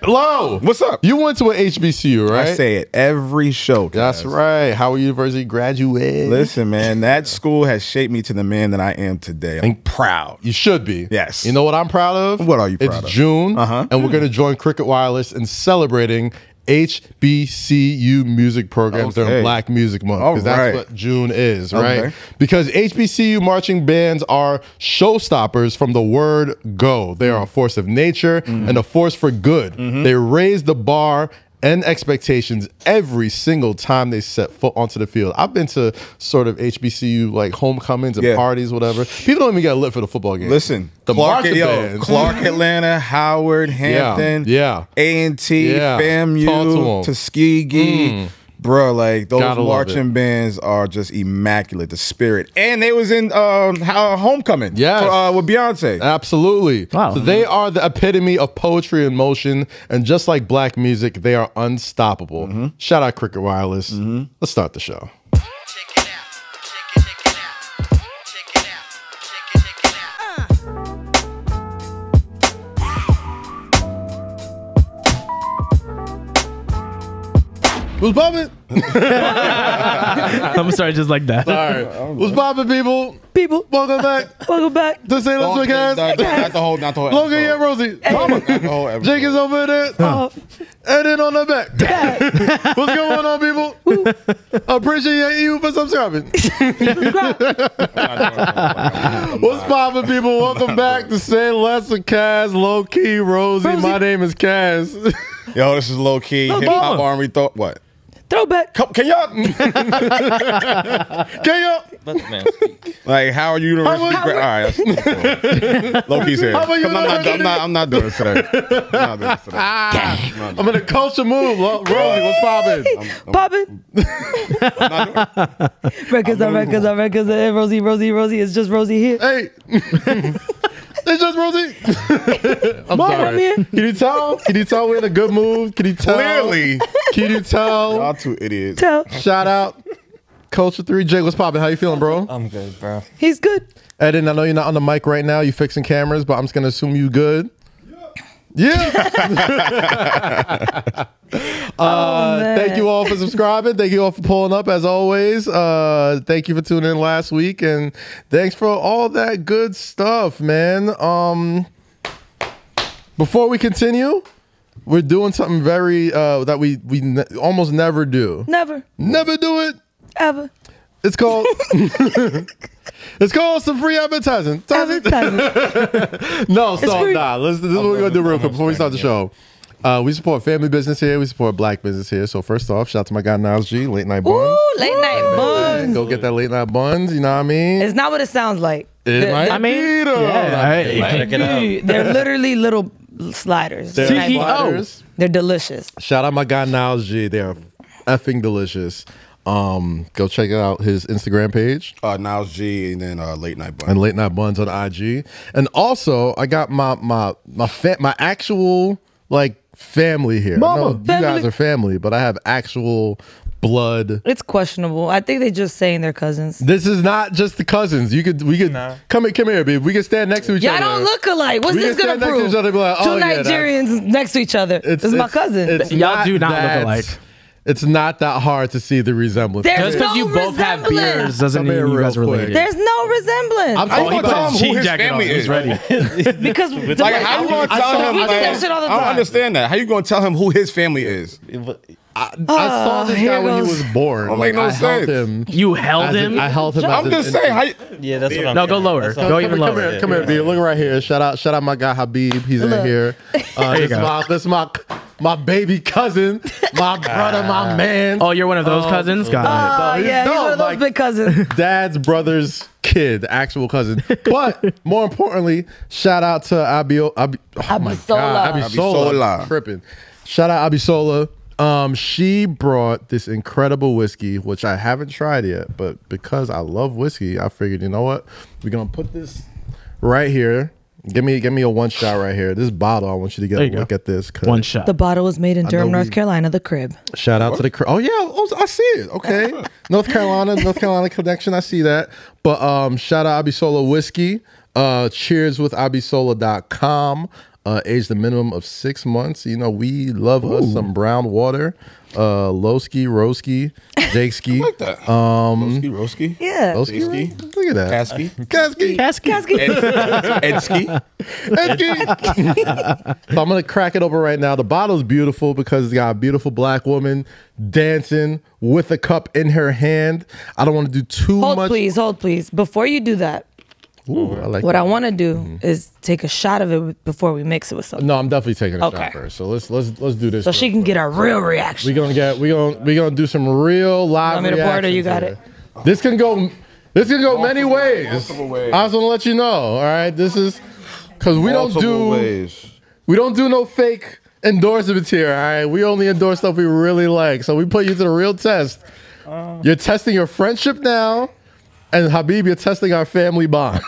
Low, what's up? You went to an HBCU, right? I say it every show. That's right. Howard University graduate. Listen, man, that school has shaped me to the man that I am today. I'm proud. You should be. Yes. You know what I'm proud of? What are you proud of? It's June, and we're going to join Cricket Wireless in celebrating HBCU music programs during Black Music Month, because that's what June is, right? Because HBCU marching bands are showstoppers from the word go. They are a force of nature and a force for good. They raise the bar and expectations every single time they set foot onto the field. I've been to sort of HBCU like homecomings and parties, whatever. People don't even get lit for the football game. Listen, the Clark, Atlanta, Howard, Hampton, A&T, FAMU, Tuskegee. Bro, like those marching bands are just immaculate. The spirit, and they was in homecoming, with Beyonce. Absolutely. Wow. So they are the epitome of poetry in motion, and just like Black music, they are unstoppable. Shout out Cricket Wireless. Let's start the show. What's poppin'? I'm sorry, just like that. Sorry. What's poppin', people? Welcome back. Welcome back. To say let's make Not the whole Lowkey and Rosy. Jake is over there. And then on the back. What's going on, people? Appreciate you for subscribing. What's poppin', people? Welcome back to Say Less with Kaz, Lowkey, Rosy. My name is Kaz. Yo, this is Lowkey. Hip hop R&B thought what? Throwback. Can y'all? Let the man speak. Like Howard University. All right, Lowkey's here. I'm not doing this today. I'm in a culture move. Rosy, what's poppin'? Poppin'. Records on records on records. Rosy, Rosy, Rosy. It's just Rosy here. Hey. It's just Rosy. I'm sorry. Can you tell? Can you tell we're in a good mood? Can you tell? Clearly. Can you tell? Y'all two idiots. Shout out Culture 3. Jake, what's poppin'? How you feeling, bro? I'm good, bro. He's good. Eden, I know you're not on the mic right now. You fixing cameras, but I'm just going to assume you good. Yeah. Thank you all for subscribing. Thank you all for pulling up as always. Thank you for tuning in last week, and thanks for all that good stuff, man. Before we continue, we're doing something very that we almost never do. Never do it ever. It's called it's called some free advertising. No, stop. Nah, this is what we're gonna do real quick before we start the show. We support family business here. We support Black business here. So first off, shout out to my guy Niles G, Late Night Buns. Ooh, Late Night Buns. Go get that Late Night Buns. You know what I mean? It's not what it sounds like. They're literally little sliders. They're delicious. Shout out my guy Niles G. They are effing delicious. Go check out his Instagram page. Niles G, and then Late Night Buns. And Late Night Buns on IG. And also, I got my actual like family here. Mama, you guys are family, but I have actual blood. It's questionable. I think they're just saying they're cousins. This is not just the cousins. We could come here, babe. We can stand next to each other. Y'all don't look alike. What's this gonna prove? Two Nigerians next to each other. This is my cousin. Y'all do not look alike. It's not that hard to see the resemblance. There's Just because you both have beards doesn't mean you guys are related. There's no resemblance. I'm going to tell him who his family is. Because like, how you going to tell him? I don't understand that. How you going to tell him who his family is? I saw this guy when he was born. Oh, like, no sense. You held him? I held him. I'm just saying. Yeah, that's what I'm No, go lower. Go even lower. Come here, B. Look right here. Shout out my guy Habib. He's in here. This is my baby cousin, my brother, my man. Oh, you're one of those cousins? Got it. He's one of those big cousins. Dad's brother's kid, actual cousin. But more importantly, shout out to Abisola. Tripping. Shout out Abisola. She brought this incredible whiskey, which I haven't tried yet, but because I love whiskey, I figured, you know what? We're gonna put this right here. Give me a one shot right here. This bottle, I want you to get a look at this. One shot. The bottle was made in Durham, North Carolina, the crib. Shout out to the crib. Oh yeah, I see it. Okay. North Carolina connection. I see that. But shout out Abisola Whiskey. Cheers with Abisola.com. aged a minimum of 6 months. You know, we love us some brown water. Lowkey, Rosy, Jakeski. I like that. Lowkey. Yeah. Lowkey, Jakeski. look at that. Kasky. Edski. So I'm gonna crack it over right now. The bottle's beautiful because it's got a beautiful black woman dancing with a cup in her hand. I don't want to do too much. Hold please. Before you do that, Ooh, I like what that. I want to do is take a shot of it before we mix it with something. No, I'm definitely taking a shot first. So let's do this. So she can get a real reaction. We're gonna do some real live Want me to pour it or you got reactions it? here. This can go many ways. I just want to let you know. All right, this is because we don't do no fake endorsements here. All right, we only endorse stuff we really like. So we put you to the real test. You're testing your friendship now. And Habib, you're testing our family bond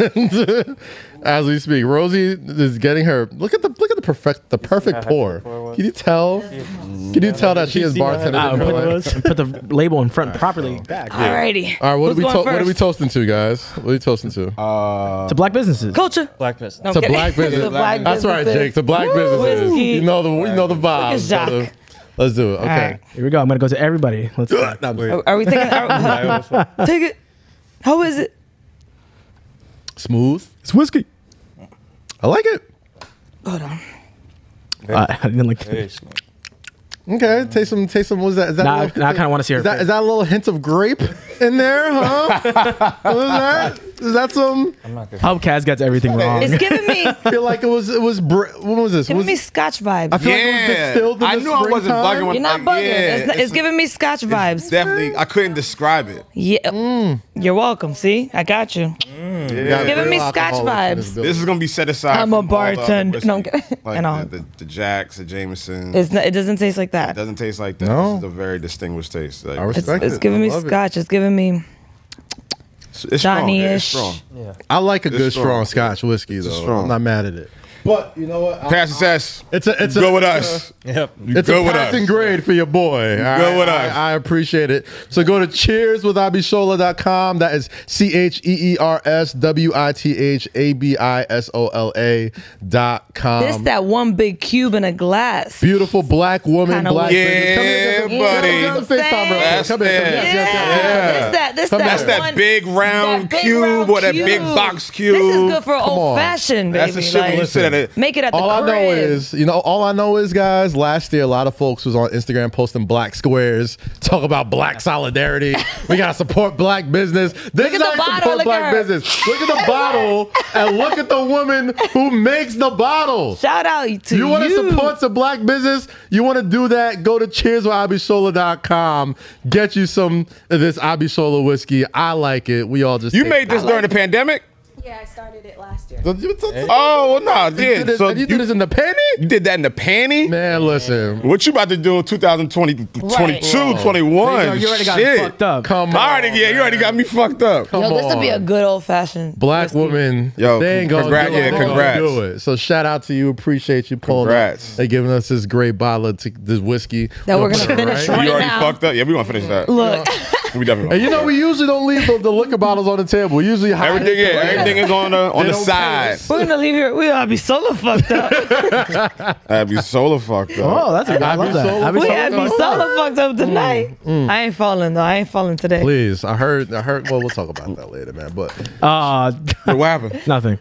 as we speak. Rosy is getting her. Look at the perfect pour. Can you tell? Can you tell that she is bartending? Put the label in front properly back. Alrighty. All right, what are we toasting to, guys? What are we toasting to? To black businesses. Culture. Black business. No, To I'm kidding. black business. To black That's right, businesses. Jake. To black businesses. Whiskey. You know the vibe. Look at Jacques. Let's do it. Okay. right. Here we go. I'm gonna go to everybody. Let's go. Are we taking? Take it. How is it? Smooth. It's whiskey. I like it. Hold on. I didn't like. Very smooth. Okay. Taste some. What is that? Is that Now a I little- kind of want to see her. Is that a little hint of grape in there, huh? What is that? Is that some? I'm not good. Hope Kaz gets everything wrong. It's giving me. I feel like it was. What was this? Giving me Scotch vibes. I feel like it was distilled in I the knew I wasn't springtime. bugging when You're not bugging. It's giving me Scotch vibes. Definitely, I couldn't describe it. Yeah. You're welcome. See, I got you. Yeah. Giving me Real Scotch alcoholics in vibes. this building. This is gonna be set aside. I'm a from all the other bartender. No, I'm whiskey. kidding. Like And all. the Jacks, the Jameson. It doesn't taste like that. It doesn't taste like that. No. This is a very distinguished taste. Like, I respect It's it. giving me I love it. Scotch. It's giving me it's strong. Yeah, it's Johnny-ish. strong. I like a good strong. strong Scotch whiskey though. strong. I'm not mad at it. But you know what? Pass the test. It's a Go with us. Yep. It's Go a with passing us. grade for your boy. Go with us. I appreciate it. So go to cheerswithabisola.com. That is CHEERSWITHABISOLA.com. this that one big cube in a glass. Beautiful black woman, Kinda black weird. business. Come here, Yeah, come buddy. here. Come here, FaceTime real quick. That's Come here, come here. it. Yes, yes, yes. This Come that That's on. that big round that big cube round or that cube. big box cube. This is good for Come on. old fashioned, baby. That's the shit when you Like, sit at it. make it at the All I crib. know is, guys, last year a lot of folks was on Instagram posting black squares, talk about black solidarity. We gotta support black business. This Look is at how the you bottle, support look black at her. business. Look at the bottle and look at the woman who makes the bottle. Shout out to You want to support some black business? You want to do that? Go to cheerswithabisola.com. Get you some of this Abisola whiskey. I like it. We all just You take made this during the pandemic? Yeah, I started it last year. Oh, well, no, You did this, So and you did this in the panty? you did that in the panty? Man, listen. What you about to do in 2020, 22, 21? You already got Shit. fucked up. Come on. You already got me fucked up. Come Yo, this would be on. a good old fashioned Black woman. Yo, they ain't gonna congrats, do it. yeah, They gonna congrats. do it. So shout out to you. Appreciate you pulling Congrats. up. They giving us this great bottle of this whiskey. That we're gonna Put it finish right. right You already now. fucked up? Yeah, we gonna finish that. Look, We definitely And you know, we usually don't leave the liquor bottles on the table. We usually hide everything, it. everything is on the They don't side. we're gonna leave here. We gotta be solo fucked up. That'd be solo fucked up. Oh, that's a good. I love that. Abisola. Abisola. We gotta be solo fucked up tonight. I ain't falling though. I ain't falling today. Please, I heard. Well, we'll talk about that later, man. But What happened? Nothing.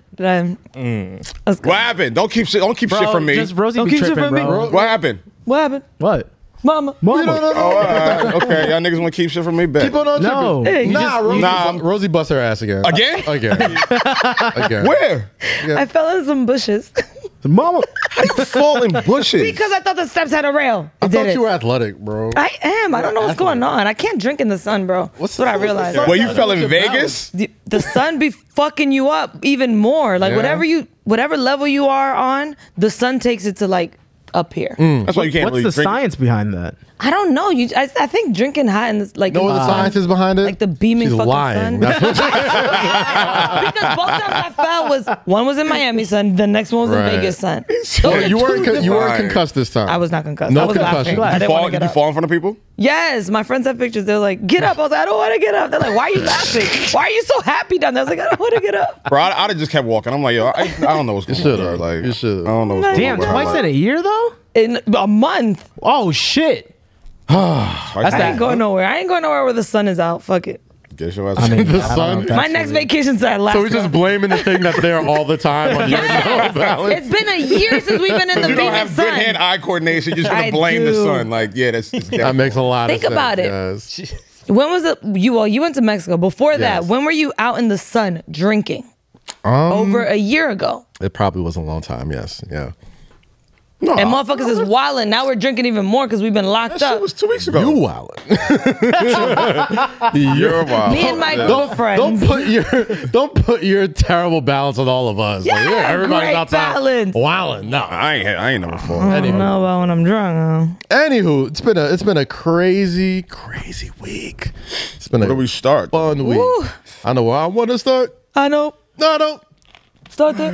Let's go. What happened? Don't keep shit from me. Just Rosie Don't be keep shit tripping, from me. bro. What happened? What happened, What? Mama? Mama. Oh, all right. Okay, y'all niggas want to keep shit from me? Bet. keep on No. tripping. Hey, you Nah, Rosie bust her ass again. Again? Again. Where? I fell in some bushes Mama. Fall in bushes. because I thought the steps had a rail. I It did thought it. you were athletic, bro. I am. I don't know what's going on. I can't drink in the sun, bro. That's what I realized. Well, you fell in Vegas? The sun be fucking you up even more. Like Yeah. whatever level you are on, the sun takes it to like up here. That's why you can't What's really the drink. science behind that? I don't know. I think drinking hot and like Know what the science is behind it? like the beaming She's fucking lying. sun. That's what Because both times I fell one was in Miami sun, the next one was Right. in Vegas sun. you weren't concussed this time. I was not concussed. No I was concussion. laughing. I didn't want to get You up. fall in front of people? Yes, my friends have pictures. They're like, "Get up!" I was like, "I don't want to get up." They're like, "Why are you laughing? Why are you so happy down there?" I was like, "I don't want to get up." Bro, I'd have just kept walking. I'm like, yo, I don't know what's going on. Bro. Like, You should've. I don't know what's going Damn, on. with her, twice like, in a year though? In a month, Oh shit. twice That's in a I ain't going nowhere. I ain't going nowhere where the sun is out. Fuck it. Get your ass. I mean, The I don't know sun? if that's My next really- vacation's at Alaska. So we're just blaming the thing that's there all the time on your It's been a year since we've been in the You don't beaming have good sun. hand-eye coordination. You're just gonna I blame the do. sun. Like, yeah, that's That makes a lot Think of sense. about it. Yes. When was it? You went to Mexico. Before that, Yes. when were you out in the sun drinking? Um, Over a year ago. It probably was a long time. Yes. Yeah. And motherfuckers is wilding. Now we're drinking even more because we've been locked That shit up. was 2 weeks ago. You wildin'. You're wild. Me and my girlfriend. Don't put your terrible balance on all of us. Yeah, everybody's great outside balance. wildin'. No. I ain't never fall. I don't know about when I'm drunk. Anywho, it's been a crazy week. It's been Where do a we start? fun week. Woo. I know where I want to start. I know. No, I don't. Start there.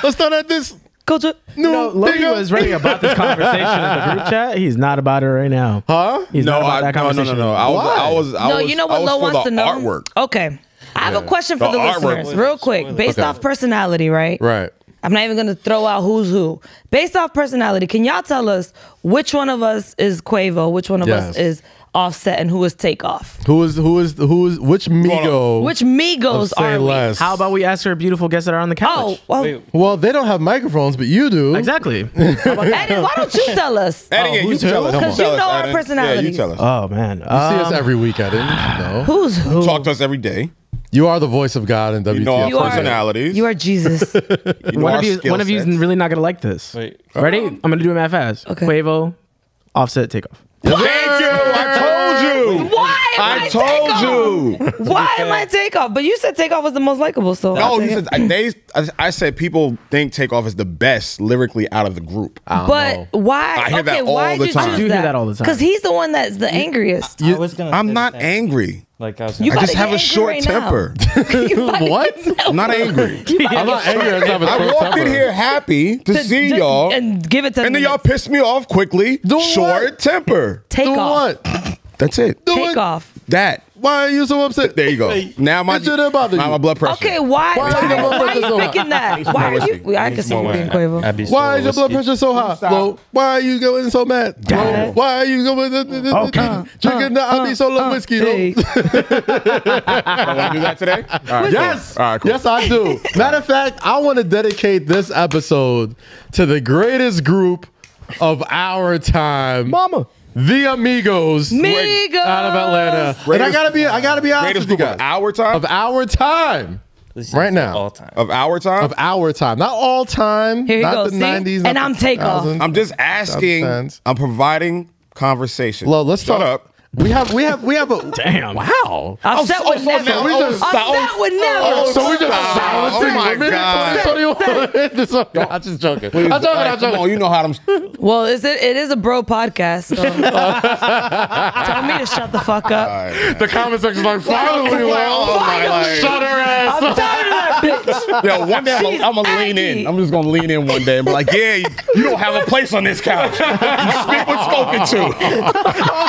Let's start at this. Culture. No, Lowkey was ready about this conversation in the group chat. He's not about it right now. Huh? He's not about that conversation. No. I was. No, you know what Lo for wants the to know? artwork. Okay. I have a question for The the artwork. listeners, real quick. Based Okay. off personality, right? Right. I'm not even going to throw out who's who. Based off personality, can y'all tell us which one of us is Quavo, which one of us Yes. is Offset, and who is Takeoff? Who is which Migo? Which Migos of Say are we? Less? How about we ask our beautiful guests that are on the couch? Oh, well, Wait, Well, they don't have microphones, but you do. Exactly. Eddie, why don't you tell us? Eddie, yeah, you who's tell who? us. Because Come on. you know our Eddie. personalities. Yeah, you tell us. Oh man. You see us every week, I didn't know. Who's who? Talk to us every day. You are the voice of God in WTF. You know our You are- personalities. You are Jesus. You know One our of you skill is sets. really not gonna like this. wait. Ready? I'm gonna do it mad fast. Okay. Quavo, Offset, Takeoff. Thank you. I told you. Why am I told Takeoff? you. Why am I Takeoff? But you said Takeoff was the most likable, so No, I'll you take said it. I said people think Takeoff is the best lyrically out of the group. But why? I hear that okay, why all did the you time. choose I do hear that all the time. Because he's the one that's the angriest. I was gonna I'm say not the same. angry. Like I was You I gonna about just to have get a short angry right now. temper. You about to What? get- I'm not angry. I'm not angry. I just have a I short walked in temper. here happy to see Just- y'all, and give it to and then y'all minutes. pissed me off quickly. Doing Short what? temper. Take Doing off. what? That's it. Doing Take off. That. Why are you so upset? There you go. Now my What should've bothered now you? my blood pressure. Okay, why Why is your blood are pressure you so high? picking that? Why are you? I can see you being Quavo. I'd be Why is your blood whiskey. pressure so high? Lo, why are you going so mad? Lo, why are you going drinking the I be so low whiskey? Lo? Hey. I want to do that today. All right, Yes. cool. All right, cool. Yes, I do. Matter of fact, I want to dedicate this episode to the greatest group of our time, Mama. the Amigos. Migos. Out of Atlanta. And I gotta be honest Greatest with you group guys. of our time. Of our time. This is Right now. all time. Of our time. Of our time. Not all time. Here you not go, the see? 90s. And not I'm the Takeoff. 2000s. I'm just asking. Sometimes. I'm providing conversation. Lo, let's Shut talk. up. We have a Damn. Wow. Offset would never. now we just- Offset would never. So we just Stop. Oh my God. So you want to hit this one? I'm just joking. I'm joking. I'm Come on, joking. you know how them. Well, it is a bro podcast. So. Tell me to shut the fuck up. The comment section's like, finally, well, my shut her ass. I'm tired of that bitch. Yo, one day She's I'm gonna lean aggy. in. I'm just gonna lean in one day and be like, yeah, you don't have a place on this couch. You speak when spoken to.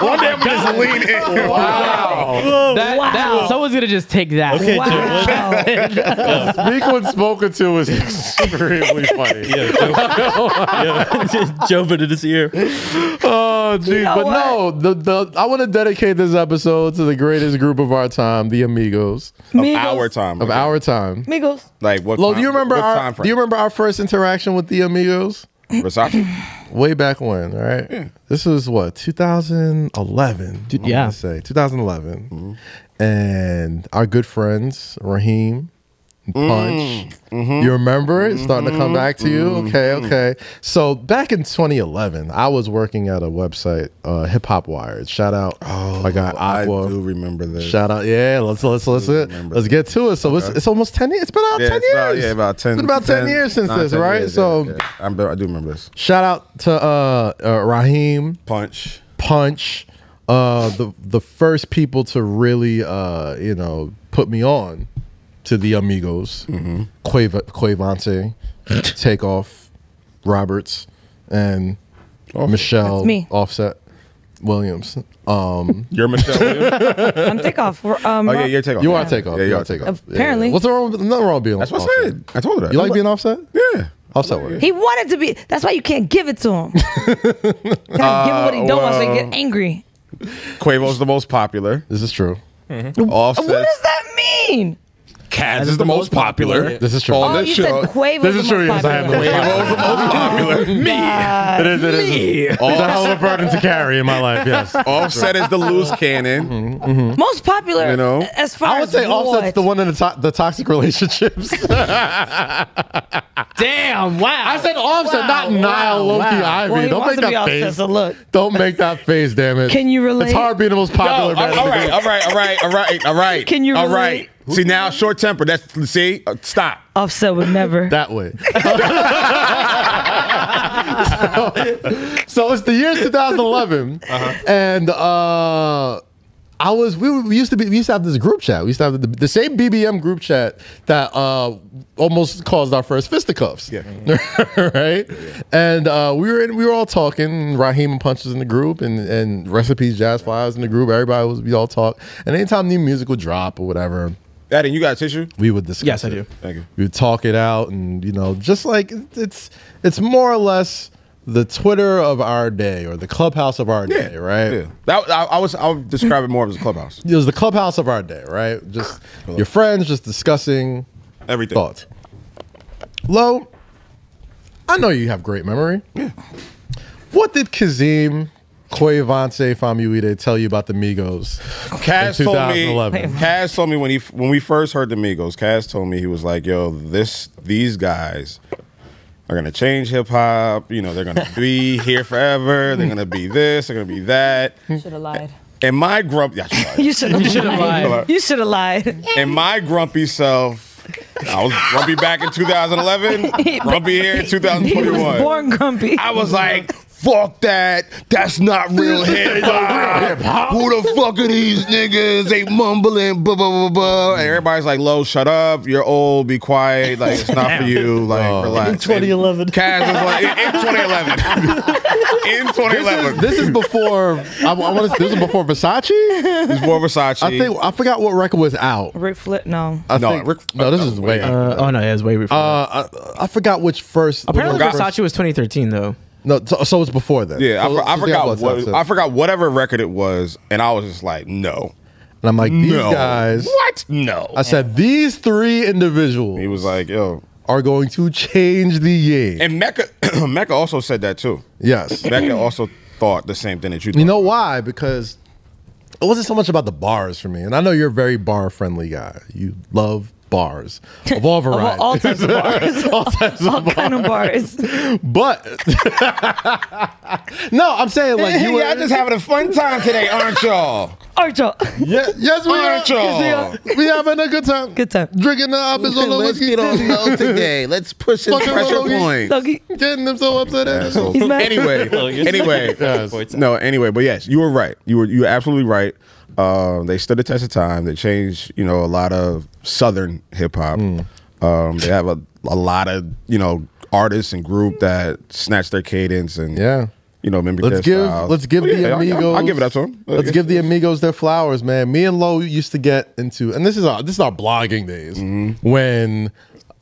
One day I'm gonna just lean in. Wow. Wow. Someone's gonna just take that. Okay, Wow. Speak when spoken to is extremely funny. Just jumping in his ear. Oh, geez. know But what? no, I want to dedicate this episode to the greatest group of our time, the Amigos. Migos. Our time. Of our time. Migos. Like what? Lo, time, do you remember what our time frame? do you remember our first interaction with the Amigos? Versace? Way back when, all right? Yeah. This was what, 2011? I yeah. wanna say 2011. And our good friends, Raheem Punch. You remember it? Starting to come back to you? Okay. So back in 2011, I was working at a website, Hip Hop Wired. Shout out. I got Aqua. I do remember this. Shout out. Yeah, let's get to it. So it's almost 10 years. It's been about 10 years. About 10. It's been about 10 years since this, right? Years, so I do remember this. Shout out to Raheem. Punch. The first people to really put me on to the Amigos, Quavante, Takeoff, Roberts, and Michelle Offset Williams. You're Michelle Williams? I'm Takeoff. You're Takeoff. You are Takeoff. Yeah, you are Takeoff. Apparently. What's wrong with nothing wrong with being That's Offset? what I said. I told her that. You like being Offset? Yeah. Offset work. He wanted to be. That's why you can't give it to him. Gotta give him what he don't want so he get angry. Quavo's the most popular. This is true. Offset. What does that mean? Kaz is the most popular. This is true. Oh, you said Quavo's This is true. the most Yes, I am the popular. most Quavo's the most popular. It is. It's a hell of a burden to carry in my life. Yes. Offset is the loose cannon. Most popular, as far I would as say what? Offset's the one in the toxic relationships. Damn! Wow. I said Offset, not Niall, Lowkey, Ivy. Well, he Don't wants make to be that Offset, face. so look. Don't make that face, damn it. Can you relate? It's hard being the most popular. All right. Can you All relate? right. See, now short temper. Stop. Offset would never. That way. So it's the year 2011, and we used to have this group chat. We used to have the same BBM group chat that almost caused our first fisticuffs. Yeah. Right? Yeah. And we were all talking. Raheem and Punch was in the group, and Recipes Jazz Fly was in the group. We all talk. And anytime new music would drop or whatever, Daddy, you got a tissue? we would discuss. Yes, I it. do. Thank you. We would talk it out, and just like it's more or less the Twitter of our day or the clubhouse of our day, right? Yeah. I would describe it more as a clubhouse. It was the clubhouse of our day, right? Just your friends just discussing Everything. thoughts. Lo, I know you have great memory. Yeah. What did Kazim, Quavante, Famuide tell you about the Migos Kaz in told 2011? Kaz told me when we first heard the Migos, Kaz told me, he was like, yo, these guys are gonna change hip hop. They're gonna be here forever. They're gonna be this. They're gonna be that. You should have lied. And my grumpy, You should have lied. You should have lied. And my grumpy self, I was grumpy back in 2011. Grumpy here in 2021. He was born grumpy. I was like, fuck that. That's not real hip hop. Who the fuck are these niggas? They mumbling, blah, blah, blah, blah. And everybody's like, Lo, shut up. You're old. Be quiet. Like, it's not for you. Like, relax. In 2011. Kaz was like, in 2011. In 2011. This is before. This is before Versace. This is before Versace. I forgot what record was out. Rick Flip, no. This is way out. Oh no, it was way before. I forgot which first. Apparently, Versace was 2013 though. No, so it's before that. Yeah, So I forgot I forgot whatever record it was, and I was just like, no. And I'm like, these guys. What? No. I said, these three individuals. He was like, yo. Are going to change the game. And Mecca also said that too. Yes. Mecca also thought the same thing that you thought. You know why? Because it wasn't so much about the bars for me. And I know you're a very bar-friendly guy. You love bars of all varieties. All types of bars. all kind of bars. But no, I'm saying like you y'all just having a fun time today, aren't y'all? Aren't y'all? Yes, we Aren't y'all? We having a good time. Good time. Drinking the apples on the whiskey. low today. Let's push his pressure point. Loki. Getting them so upset. He's mad. Anyway. But yes, you were right. You were absolutely right. They stood the test of time. They changed, a lot of Southern hip hop. They have a lot of, artists and group that snatch their cadence and mimic their styles. Let's give the Amigos. I'll give it up to them. Let's give the Amigos their flowers, man. Me and Lo used to get into, and this is our blogging days when,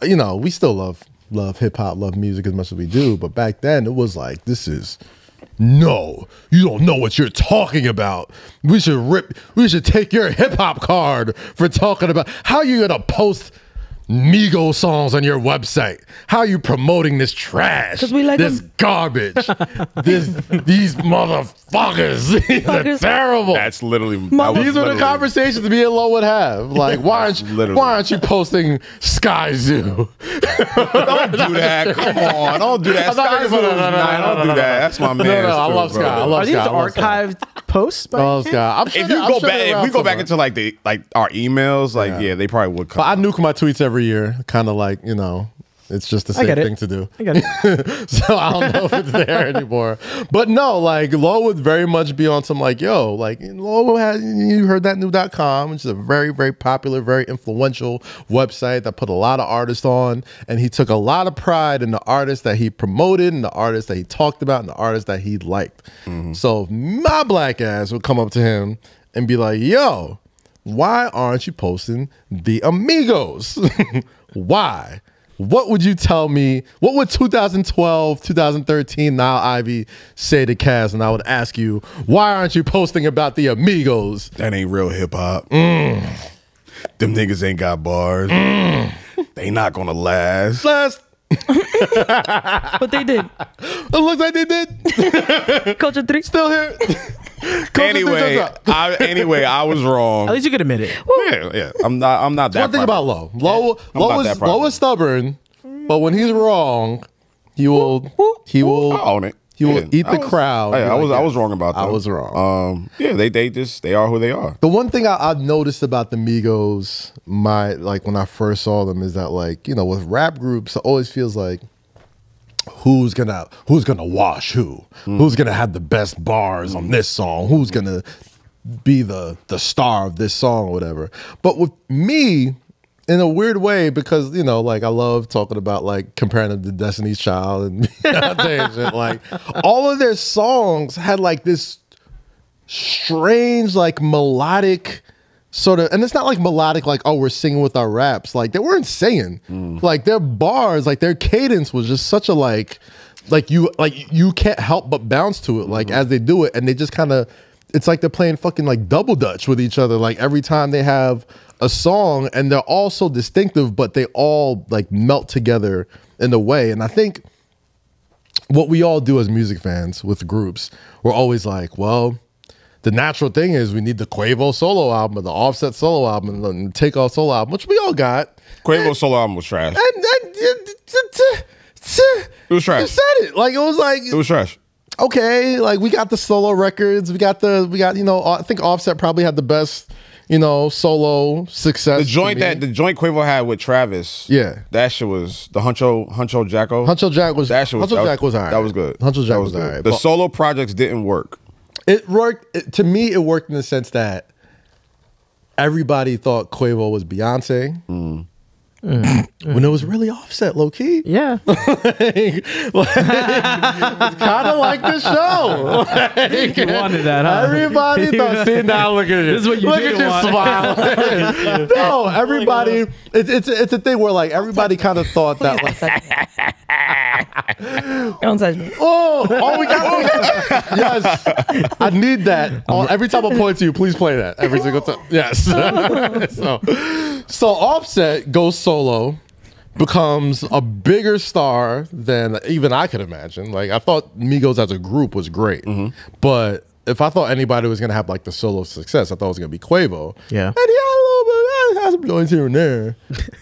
we still love hip hop, love music as much as we do, but back then it was like, no, you don't know what you're talking about. We should take your hip hop card for talking about how you gonna post Migos songs on your website? How are you promoting this trash? 'Cause we like this garbage. These motherfuckers. They're terrible. That's literally. These are the conversations me and Lo would have. Like, why aren't you posting Sky Zoo? Don't do that. Come on. Don't do that. Sky Zoo. Don't do that. That's my man. No, I love Sky. I love Are Sky. these archived posts? I love Sky. I'm sure if we go back into like our emails, like yeah, they probably would come. But I nuke my tweets every year, kind of like, you know, it's just the same thing to do. I get it. So I don't know if it's there anymore. But no, like Lo would very much be on some like, yo, like Lo has, you heard that new.com, which is a very, very popular, very influential website that put a lot of artists on. And he took a lot of pride in the artists that he promoted and the artists that he talked about and the artists that he liked. So my black ass would come up to him and be like, yo, why aren't you posting the Amigos? Why? What would you tell me? What would 2012, 2013 Nile Ivy say to Kaz? And I would ask you, why aren't you posting about the Amigos? That ain't real hip hop. Them niggas ain't got bars. They not gonna last. But they did. It looks like they did. Culture 3 still here. Anyway, I was wrong. At least you could admit it. Yeah. I'm not that. One thing about Lo. Lo is stubborn, but when he's wrong, he will own it. He will eat the crowd. I was wrong about that. I was wrong. Yeah, they are who they are. The one thing I've noticed about the Migos, when I first saw them, is that like, you know, with rap groups, it always feels like who's gonna wash who? Who's gonna have the best bars on this song? Who's gonna be the star of this song or whatever? But with me, in a weird way, because, you know, like I love talking about like comparing them to Destiny's Child and shit. Like all of their songs had like this strange like melodic sort of, and it's not like melodic like, oh, we're singing with our raps. Like they weren't singing. Like their bars, like their cadence was just such a like you can't help but bounce to it like as they do it, and they just kind of, it's like they're playing fucking like double dutch with each other like every time they have a song, and they're all so distinctive, but they all like melt together in a way. And I think what we all do as music fans with groups, we're always like, well, the natural thing is we need the Quavo solo album or the Offset solo album and the Takeoff solo album, which we all got. Quavo's solo album was trash. It was trash. You said it. Like it was trash. Okay, like we got the solo records, we got you know, I think Offset probably had the best, you know, solo success. The joint Quavo had with Travis, that shit was the Huncho Jacko. Huncho Jack was that shit was Huncho Jack was all right. That was good. Huncho Jack was all right. The solo projects didn't work. It worked to me. It worked in the sense that everybody thought Quavo was Beyonce. When it was really Offset, low key. Yeah. It's kind of like the show. You wanted that, huh? Everybody thought, see, now look at you. This is what you look at you smiling. No, everybody, it's a thing where like everybody kind of thought that like, don't touch me. oh, we got yes. I need that. Every time I point to you, please play that. Every single time. Yes. So Offset goes solo, becomes a bigger star than even I could imagine. Like I thought Migos as a group was great, but if I thought anybody was gonna have like the solo success, I thought it was gonna be Quavo. Yeah, and he had a little bit, had some joints here and there,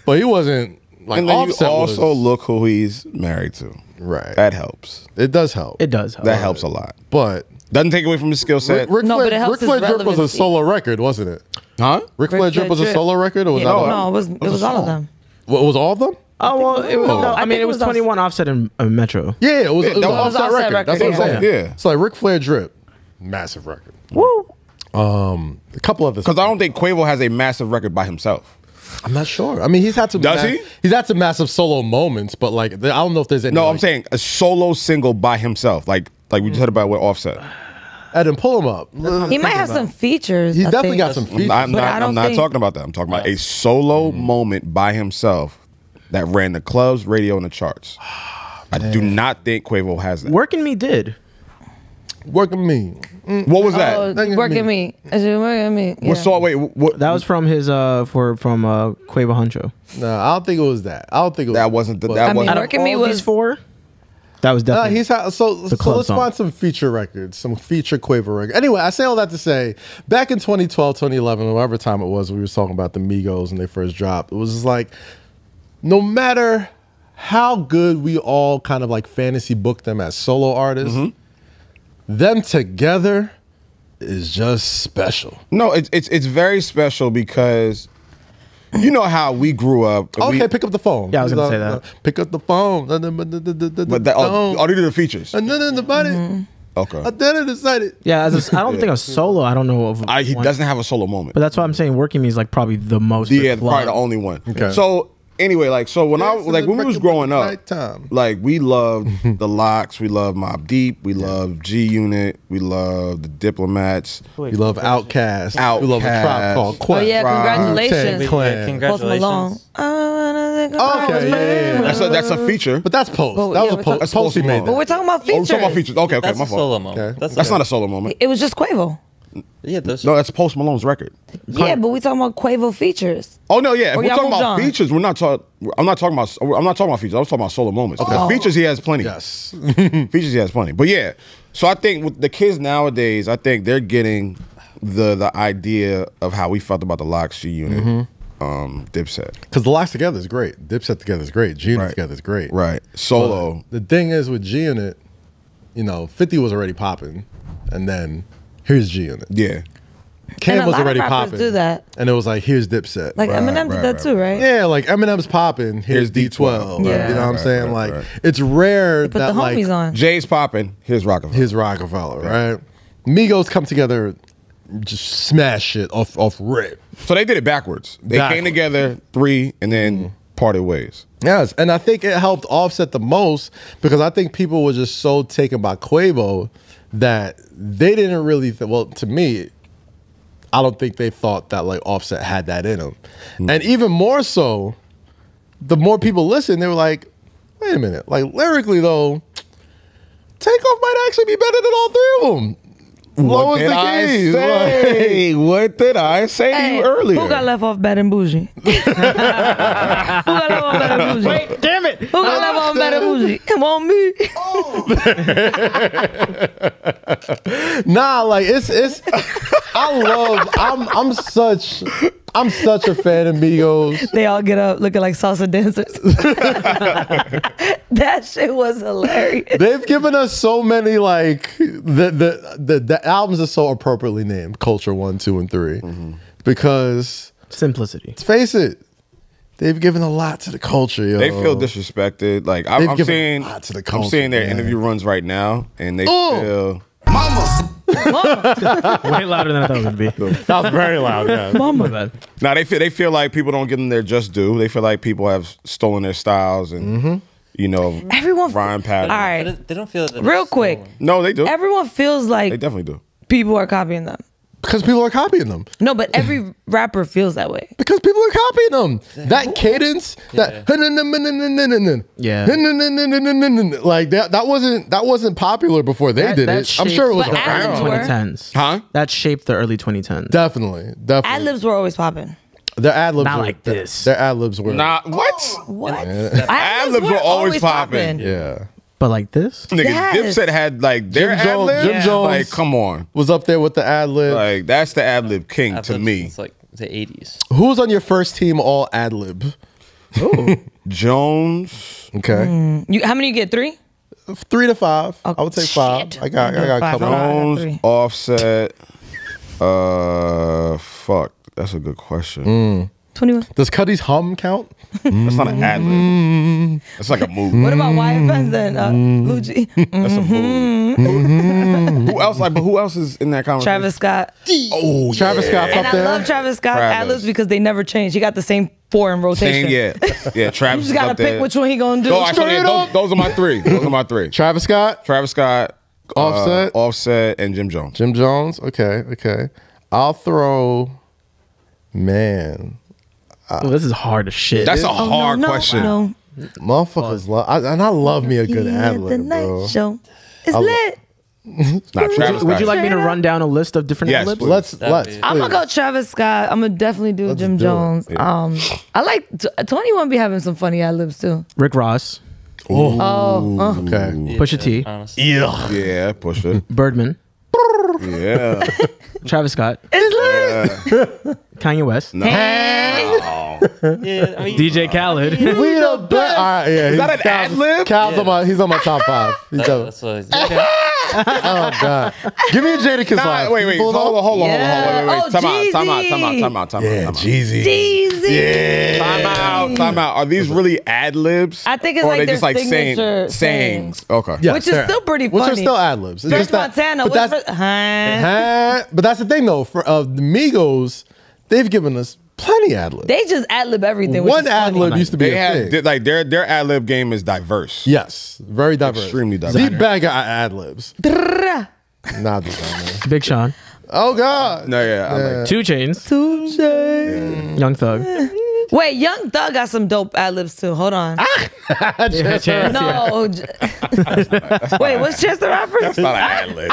but he wasn't like. And then Offset you also look who he's married to. Right, that helps. It does help. It does help. That helps a lot, but doesn't take away from his skill set. Ric Flair Drip was a solo record, wasn't it? Huh? Ric Flair Drip was a solo record, or was that? No, it was all of them. What was all of them? Oh well, it was, no, I mean it was 21 Offset in Metro. Yeah, it was an Offset record. That's what I'm saying. Yeah. So like Ric Flair Drip, massive record. Woo. A couple of because I don't think Quavo has a massive record by himself. I'm not sure. I mean, he's had some. Does he? He's had some massive solo moments, but like I don't know if there's any. No, I'm saying a solo single by himself, like we just heard about with Offset. I didn't pull him up. He might have some features. He definitely got some features. I'm not talking about that. I'm talking about a solo moment by himself that ran the clubs, radio, and the charts. I do not think Quavo has that. Working Me did. Working me. What was that? Working me. Working me. What song? Wait, what? That was from his from Quavo Huncho. No, I don't think it was that. I don't think it was that wasn't. I mean, Working Me was 4. That was definitely. So let's find some feature records, some feature Quavo records. Anyway, I say all that to say, back in 2012, 2011, whatever time it was, we were talking about the Migos when they first dropped. It was just like, no matter how good we all kind of like fantasy booked them as solo artists, them together is just special. No, it's very special because you know how we grew up. Okay, pick up the phone. Yeah, I was gonna say that. Pick up the phone. But these are the features. And then the body. Okay. I then decided. Yeah, I don't think a solo. I don't know of. He doesn't have a solo moment. But that's why I'm saying Working Me is like probably the most. Yeah, probably the only one. Okay. So anyway, when we was growing up, like we loved the Locks, we loved Mobb Deep, we loved G Unit, we loved the Diplomats, we love Outkast, we love a Tribe Called Quest. Oh yeah, congratulations, congratulations. Okay, that's a feature, but that's Post. That was Post. He made that. But we're talking about features. Oh, we're talking about features. Okay, That's my a fault. solo moment. Okay. That's not a solo moment. It was just Quavo. Yeah, No, that's Post Malone's record. Yeah, but we talking about Quavo features. Oh no, yeah. If Or we're y'all talking moved about on. features, I'm not talking about features. I was talking about solo moments. Okay. Features he has plenty. Yes. Features he has plenty. But yeah, so I think with the kids nowadays, I think they're getting the idea of how we felt about the Locks, G Unit, Dipset. Because the Locks together is great. Dipset together is great. G Unit together is great. Right. Solo. But the thing is with G Unit, 50 was already popping, and then here's G Unit. Yeah. Cam was already popping. popping. Do that. And it was like, here's Dipset. Like Eminem did that too, right? Yeah, like Eminem's popping. Here's D12. Yeah. You know what I'm saying? Like, it's rare Put that the homies like on. Jay's popping. Here's Rockefeller. here's Rockefeller, right? Migos come together, just smash shit off rip. So they did it backwards. They came together 3 and then parted ways. Yes, and I think it helped Offset the most because I think people were just so taken by Quavo that they didn't really, well, to me, I don't think they thought that like Offset had that in him. And even more so, the more people listened, they were like, wait a minute, like lyrically though, Takeoff might actually be better than all 3 of them. What did I say? What did I say to you earlier? Who got left off Bad and Bougie? Who got left off Bad and Bougie? Wait, damn it! Who got left off Bad and Bougie? Come on, me. Nah, like it's I'm such a fan of Migos. They all get up looking like salsa dancers. That shit was hilarious. They've given us so many like the albums are so appropriately named Culture 1, 2, and 3 because Simplicity. let's face it, they've given a lot to the culture. Yo. They feel disrespected. Like I'm seeing, a lot to the culture, I'm seeing their man. interview runs right now, and they feel. Way louder than I thought it would be. That was very loud. Yeah. Mama. Now they feel like people don't give them their just due. They feel like people have stolen their styles and Everyone. rhyme patterns. All right. They don't feel that. Real quick. No, they do. Everyone feels They like definitely do. people are copying them. Because people are copying them. No, but every rapper feels that way. Because people are copying them. That cadence, that like that wasn't popular before they did it. I'm sure it was But around. Ad-Libs 2010s. Huh? That shaped the early 2010s. Definitely. Ad-Libs were always popping. Their ad-libs Not were, like this. Their ad-libs were Nah, what? What? Ad-Libs were always popping. Yeah. But like this? Nigga, Yes. Dipset had like their Jim Jones- ad-lib. Jim Jones. Like, come on. Was up there with the ad-lib. Like, that's the ad-lib king to me. It's like the 80s. Who was on your first team all ad-lib? Jones. Okay. How many you get? 3? 3 to 5. Oh, I would take 5. shit. I got a Five. couple. I got Jones, 3. Offset. Fuck. That's a good question. 21. Does Cuddy's hum count? That's not an ad-lib. That's like a move. What about YFNs then? Lucci. That's a move. Who else? But who else is in that conversation? Travis Scott. Oh, Travis Scott's And up I there. love Travis Scott's Travis. ad-libs because they never change. He got the same 4 in rotation. Yeah. You Travis just gotta is up there. pick which one he gonna do. No, actually, Straight up. those are my 3. Those are my 3. Travis Scott, Travis Scott, Offset. Offset, and Jim Jones. Jim Jones. Okay. I'll throw, man. Well, this is hard as shit. That's a hard no, question. No. Motherfuckers love, and I love me a good The ad-lib, night bro. show is lit. Would you like me to run down a list of different ad-libs? Let's. I'm gonna go Travis Scott. I'm gonna definitely do Jim Jones. I like Tony. Won't be having some funny ad-libs too. Rick Ross. Okay. Pusha T. Yeah, Pusha. Birdman. Yeah. Travis Scott. Kanye West. No. DJ Khaled. We the best. All right, yeah. Is that an ad-lib? He's on my top 5. That's what Oh God! Give me a Jadakiss line. Wait. Hold on. Wait. Time out. Yeah, Jeezy. Time out. Are these really ad-libs? I think it's or like are they their just like signature sayings? Okay. Yes, which is still pretty funny. Which are still ad-libs. French Montana. But that's the thing though. For the Migos, they've given us plenty ad-libs. They just ad-lib everything. One ad-lib used to be like their ad-lib game is diverse. Yes, very diverse. Extremely diverse. Deep bag of ad-libs. Nah, Big Sean. Oh God. No, yeah. 2 Chainz. Young Thug. Wait, Young Thug got some dope ad-libs too. Hold on. No. Wait, what's Chance the Rapper? That's not an ad-lib.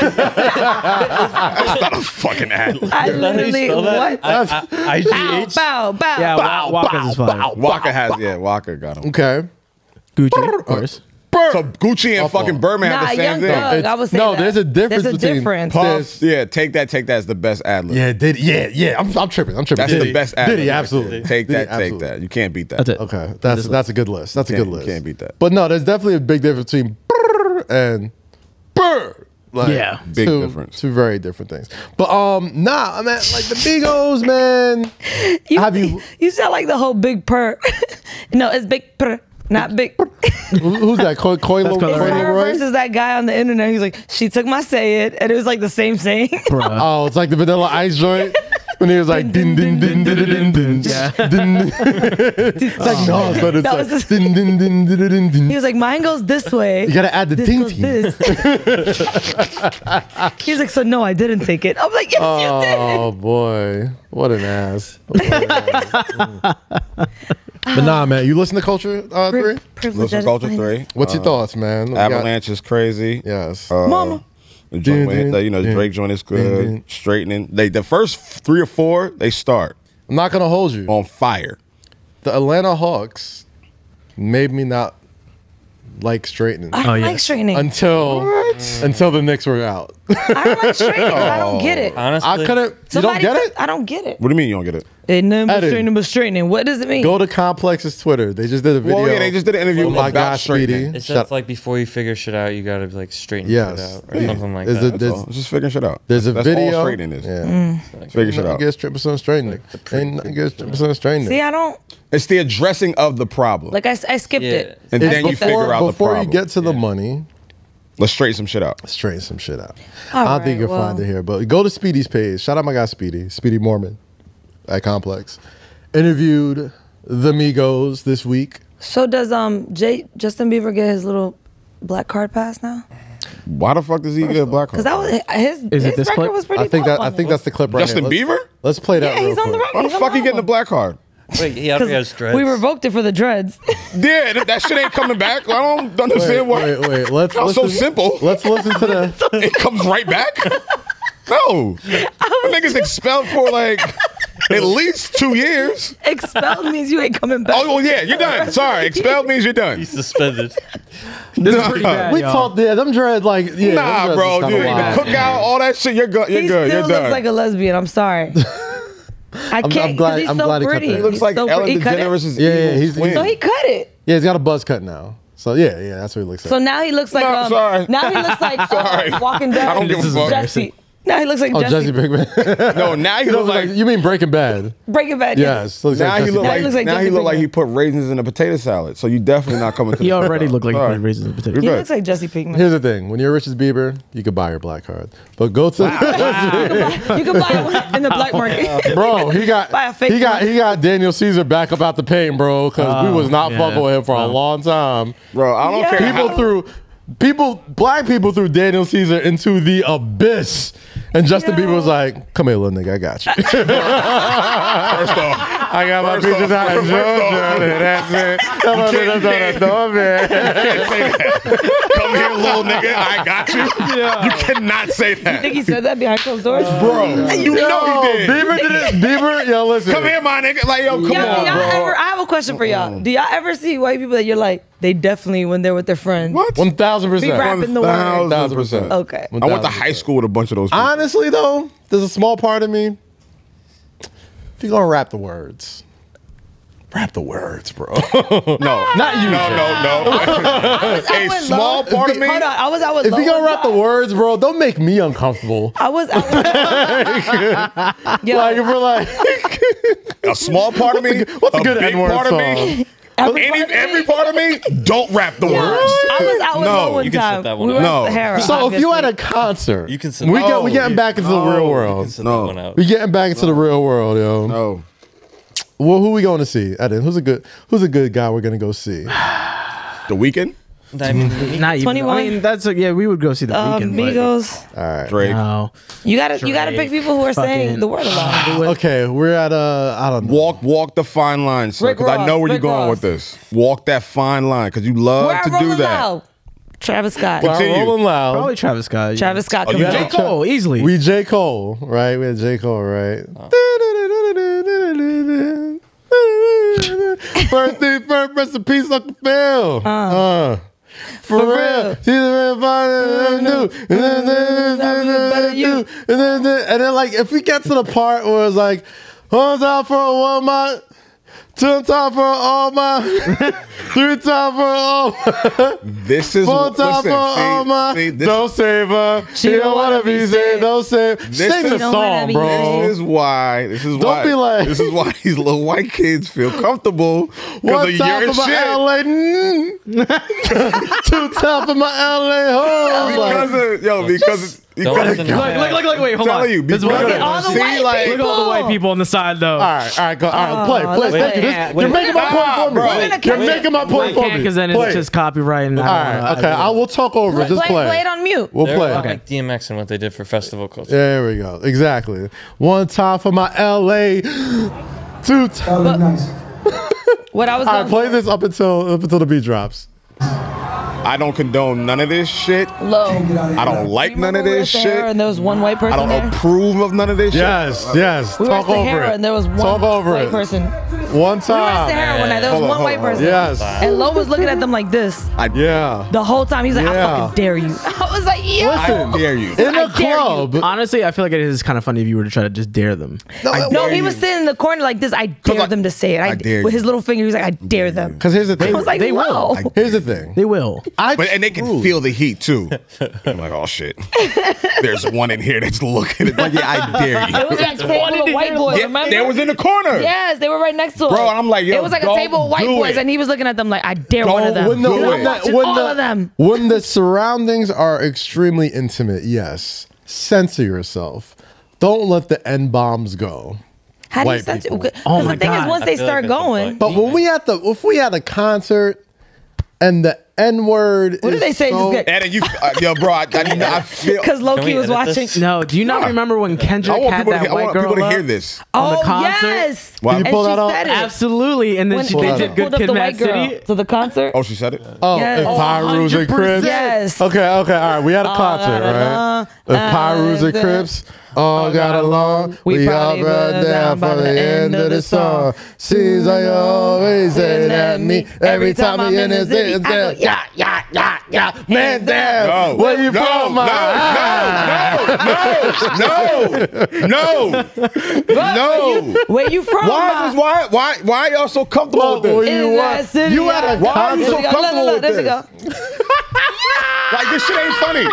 That's not a fucking ad-lib. I literally, what? IGH. Bow. Yeah, Walker's is fine. Walker got him. Okay. Gucci, of course. So Gucci and fucking Birdman have the same Young thing. Thug, I would say that. There's a difference There's a between difference. Puff, take that is the best ad-lib. Yeah. I'm tripping. That's the best ad-lib. Diddy, absolutely. Take that. You can't beat that. That's it. Okay, that's a good list. That's a good list. You can't beat that. But no, there's definitely a big difference between and bird. Like, yeah, big difference. Two very different things. But nah, man, like the Migos, man. You sound like the whole Big Purr. No, it's Big Purr. Not Big. Who's that? Coilo versus that guy on the internet. He's like, she took my say it, and it was like the same saying. Oh, it's like the Vanilla Ice joint when he was like din din din din din din. Yeah. It's like no, but it's like din din din din din. He was like, mine goes this way. You gotta add the ting ting. He's like, so no, I didn't take it. I'm like, yes, you did. Oh boy, what an ass. But nah, man, you listen to Culture 3? Listen to Culture 3. What's your thoughts, man? Avalanche is crazy. Yes. Mama. The Drake joint is good. Straightening. The first 3 or 4, they start. I'm not gonna hold you. On fire. The Atlanta Hawks made me not like straightening. I don't like straightening. Until the Knicks were out. I don't like straightening. I don't get it. Honestly, I couldn't. You don't get it? I don't get it. What do you mean you don't get it? Ain't nothing but straightening. What does it mean? Go to Complex's Twitter. They just did a video. Well, yeah, they just did an interview about about straightening. It's just like before you figure shit out, you gotta like straighten shit out or something like that. It's just figuring shit out. There's a That's video. all straightening is. Yeah. Figure shit out. Get strippers straightening. Ain't get strippers straightening. See, I don't. It's the addressing of the problem. Like I skipped it. And then you figure out the problem. Before you get to the money, let's straighten some shit out. I don't think you'll find it here, but go to Speedy's page. Shout out my guy Speedy Mormon at Complex. Interviewed the Migos this week. So does Justin Bieber get his little black card pass now? Why the fuck does he get a black card? Because that was his record clip? was pretty. I think that's the clip right Justin here. Bieber? Let's play that. Yeah, he's on the record. Why the fuck he getting a black card? Wait, he already has dreads. We revoked it for the dreads. Yeah, that shit ain't coming back. I don't understand why. Wait. Let's so simple. Let's listen to the. It comes right back. No, niggas expelled for like at least 2 years. Expelled means you ain't coming back. Oh yeah, you're done. Sorry, expelled means you're done. He's suspended. This is pretty bad, We talked there. Them dreads like nah, bro. Dude, the cookout, all that shit. You're good. You're He good. still You're done. looks like a lesbian. I'm sorry. I can't. I'm glad- He's I'm so glad he cut pretty. that. He looks He's like so Ellen pretty. He cut it? DeGeneres' he's twin. So he cut it. Yeah, he's got a buzz cut now. So yeah, that's what he looks like. So now he looks like. No, sorry. Now he looks like Sorry. Walking Dead. I don't give a fuck. Jesse. Now he looks like Jesse Jesse. Pinkman. No, now he looks like. You mean Breaking Bad? Breaking Bad. Yes. Looks Now like he Jesse look Pinkman. like, looks like now he Jesse look like Pinkman. he put raisins in a potato salad. So you definitely not coming to the He already cookout. looked like he Sorry. put raisins in the potato. He You're looks like Jesse Pinkman. Here's the thing: when you're rich as Bieber, you could buy your black card. But go to You can buy one in the black market. bro. He got Buy a fake he got Daniel Caesar back up out the paint, bro. Because we was not yeah. fucking with him for a long time. Bro, I don't care. Black people threw Daniel Caesar into the abyss, and Justin Bieber was like, "Come here, little nigga, I got you." I got my pictures out of Georgia. That's it. Come on, man. Come here, little nigga. I got you. Yeah. You cannot say that. You think he said that behind closed doors? Bro, you know he did. Bieber did it. Bieber, yo, listen. Come here, my nigga. Like, yo, come on, bro. I have a question for y'all. Do y'all ever see white people that you're like, they definitely, when they're with their friends, what? 1,000%. Be rapping the word. 1,000%. Okay. 1,000%. I went to high school with a bunch of those people. Honestly, though, there's a small part of me. If you're gonna rap the words, rap the words, bro. No, not you. No. A small part of me. Hold on, I was out with. If you're gonna rap the words, bro, don't make me uncomfortable. I was. Like if we're like a small part of me. What's a good big N-word part song? of me. Every part of me, don't rap the words. I was out with Lo one time. We were at Sahara. So if you at a concert, you can sit we getting back into the real world. We getting back into the real world, yo. No. Well, who we going to see? Eden, who's a good guy we're gonna go see? The Weeknd? I mean, not even. 21? I mean, yeah, we would go see the Weeknd. Migos. All right, Drake. No. You gotta pick people who are saying the word a lot. Okay, we're at I don't know. Walk the fine line, sir, because I know where you're going with this. Walk that fine line, because you love to do that. Loud. Travis Scott. Rolling Loud. Probably Travis Scott. Travis Scott. You J. Cole, easily. We J. Cole, right? We had J. Cole, right? First thing first, rest in peace, Uncle Phil. For real. She's a real fine new. And then like if we get to the part where it's like, one time for a woman, two time for all my, three time for all my, this is four time for all my. Don't save her. She don't want to be saved. Don't save. Sing the song, bro. This is why. Don't be like. This is why these little white kids feel comfortable because of your shit. LA, two time for my LA home. Because wait, hold on. You, look at all the white people on the side, though. All right, go. All right, play. You're making my point for me. You're making my point for me. Because then it's just copyright. All right, okay. I will talk over it. Just play. Play it on mute. We'll play. Like DMX and what they did for festival culture. There we go. Exactly. One time for my LA. Two times. What I was. All right, play this up until the beat drops. I don't condone none of this shit. I don't like none of this shit. And there was one white person. I don't approve of none of this shit. Yes. We Talk were at over Sahara it. And there was one white person. One time. We were at Sahara one night. There was one white person. Yes. And Lo was looking at them like this. The whole time. He's like, I fucking dare you. I was like, yo. Listen, I dare you. In a club. Honestly, I feel like it is kind of funny if you were to try to just dare them. No, he was sitting in the corner like this. I dare them to say it. I dare you. With his little finger, he was like, I dare them. Because here's the thing. I was like, they will. Here's the thing. They will. And they can feel the heat too. I'm like, oh shit. There's one in here that's looking at me. Yeah, I dare you. It was like a table of white boys, remember? They was in the corner. Yes, they were right next to him. Bro, and I'm like, yo, it was like a table of white boys, and he was looking at them like, I dare one of them. All of them. When the surroundings are extremely intimate, yes, censor yourself. Don't let the N-bombs go. How do you censor? Because the thing is, once they start going. But when if we had a concert and the N-word. What did they say? And you, bro, I feel because Lowkey was watching. No, do you not remember when Kendrick had that white girl? I want people to hear this on the concert. Yes. Can you pull that up? Absolutely. And then they did Good Kid, Mad City to the concert. Oh, she said it. Oh, yes. If Pyru's and Crips. Yes. Okay. All right. We had a concert, right? If Pyru's and Crips. All got along, we all run down for the end of the song. Seems like you always saying at me every time I'm in his ear. Yeah, man down. Where you from, man? No. Where you from? Why y'all so comfortable with this? You had a concert. Why are you so comfortable with this? Like this shit ain't funny.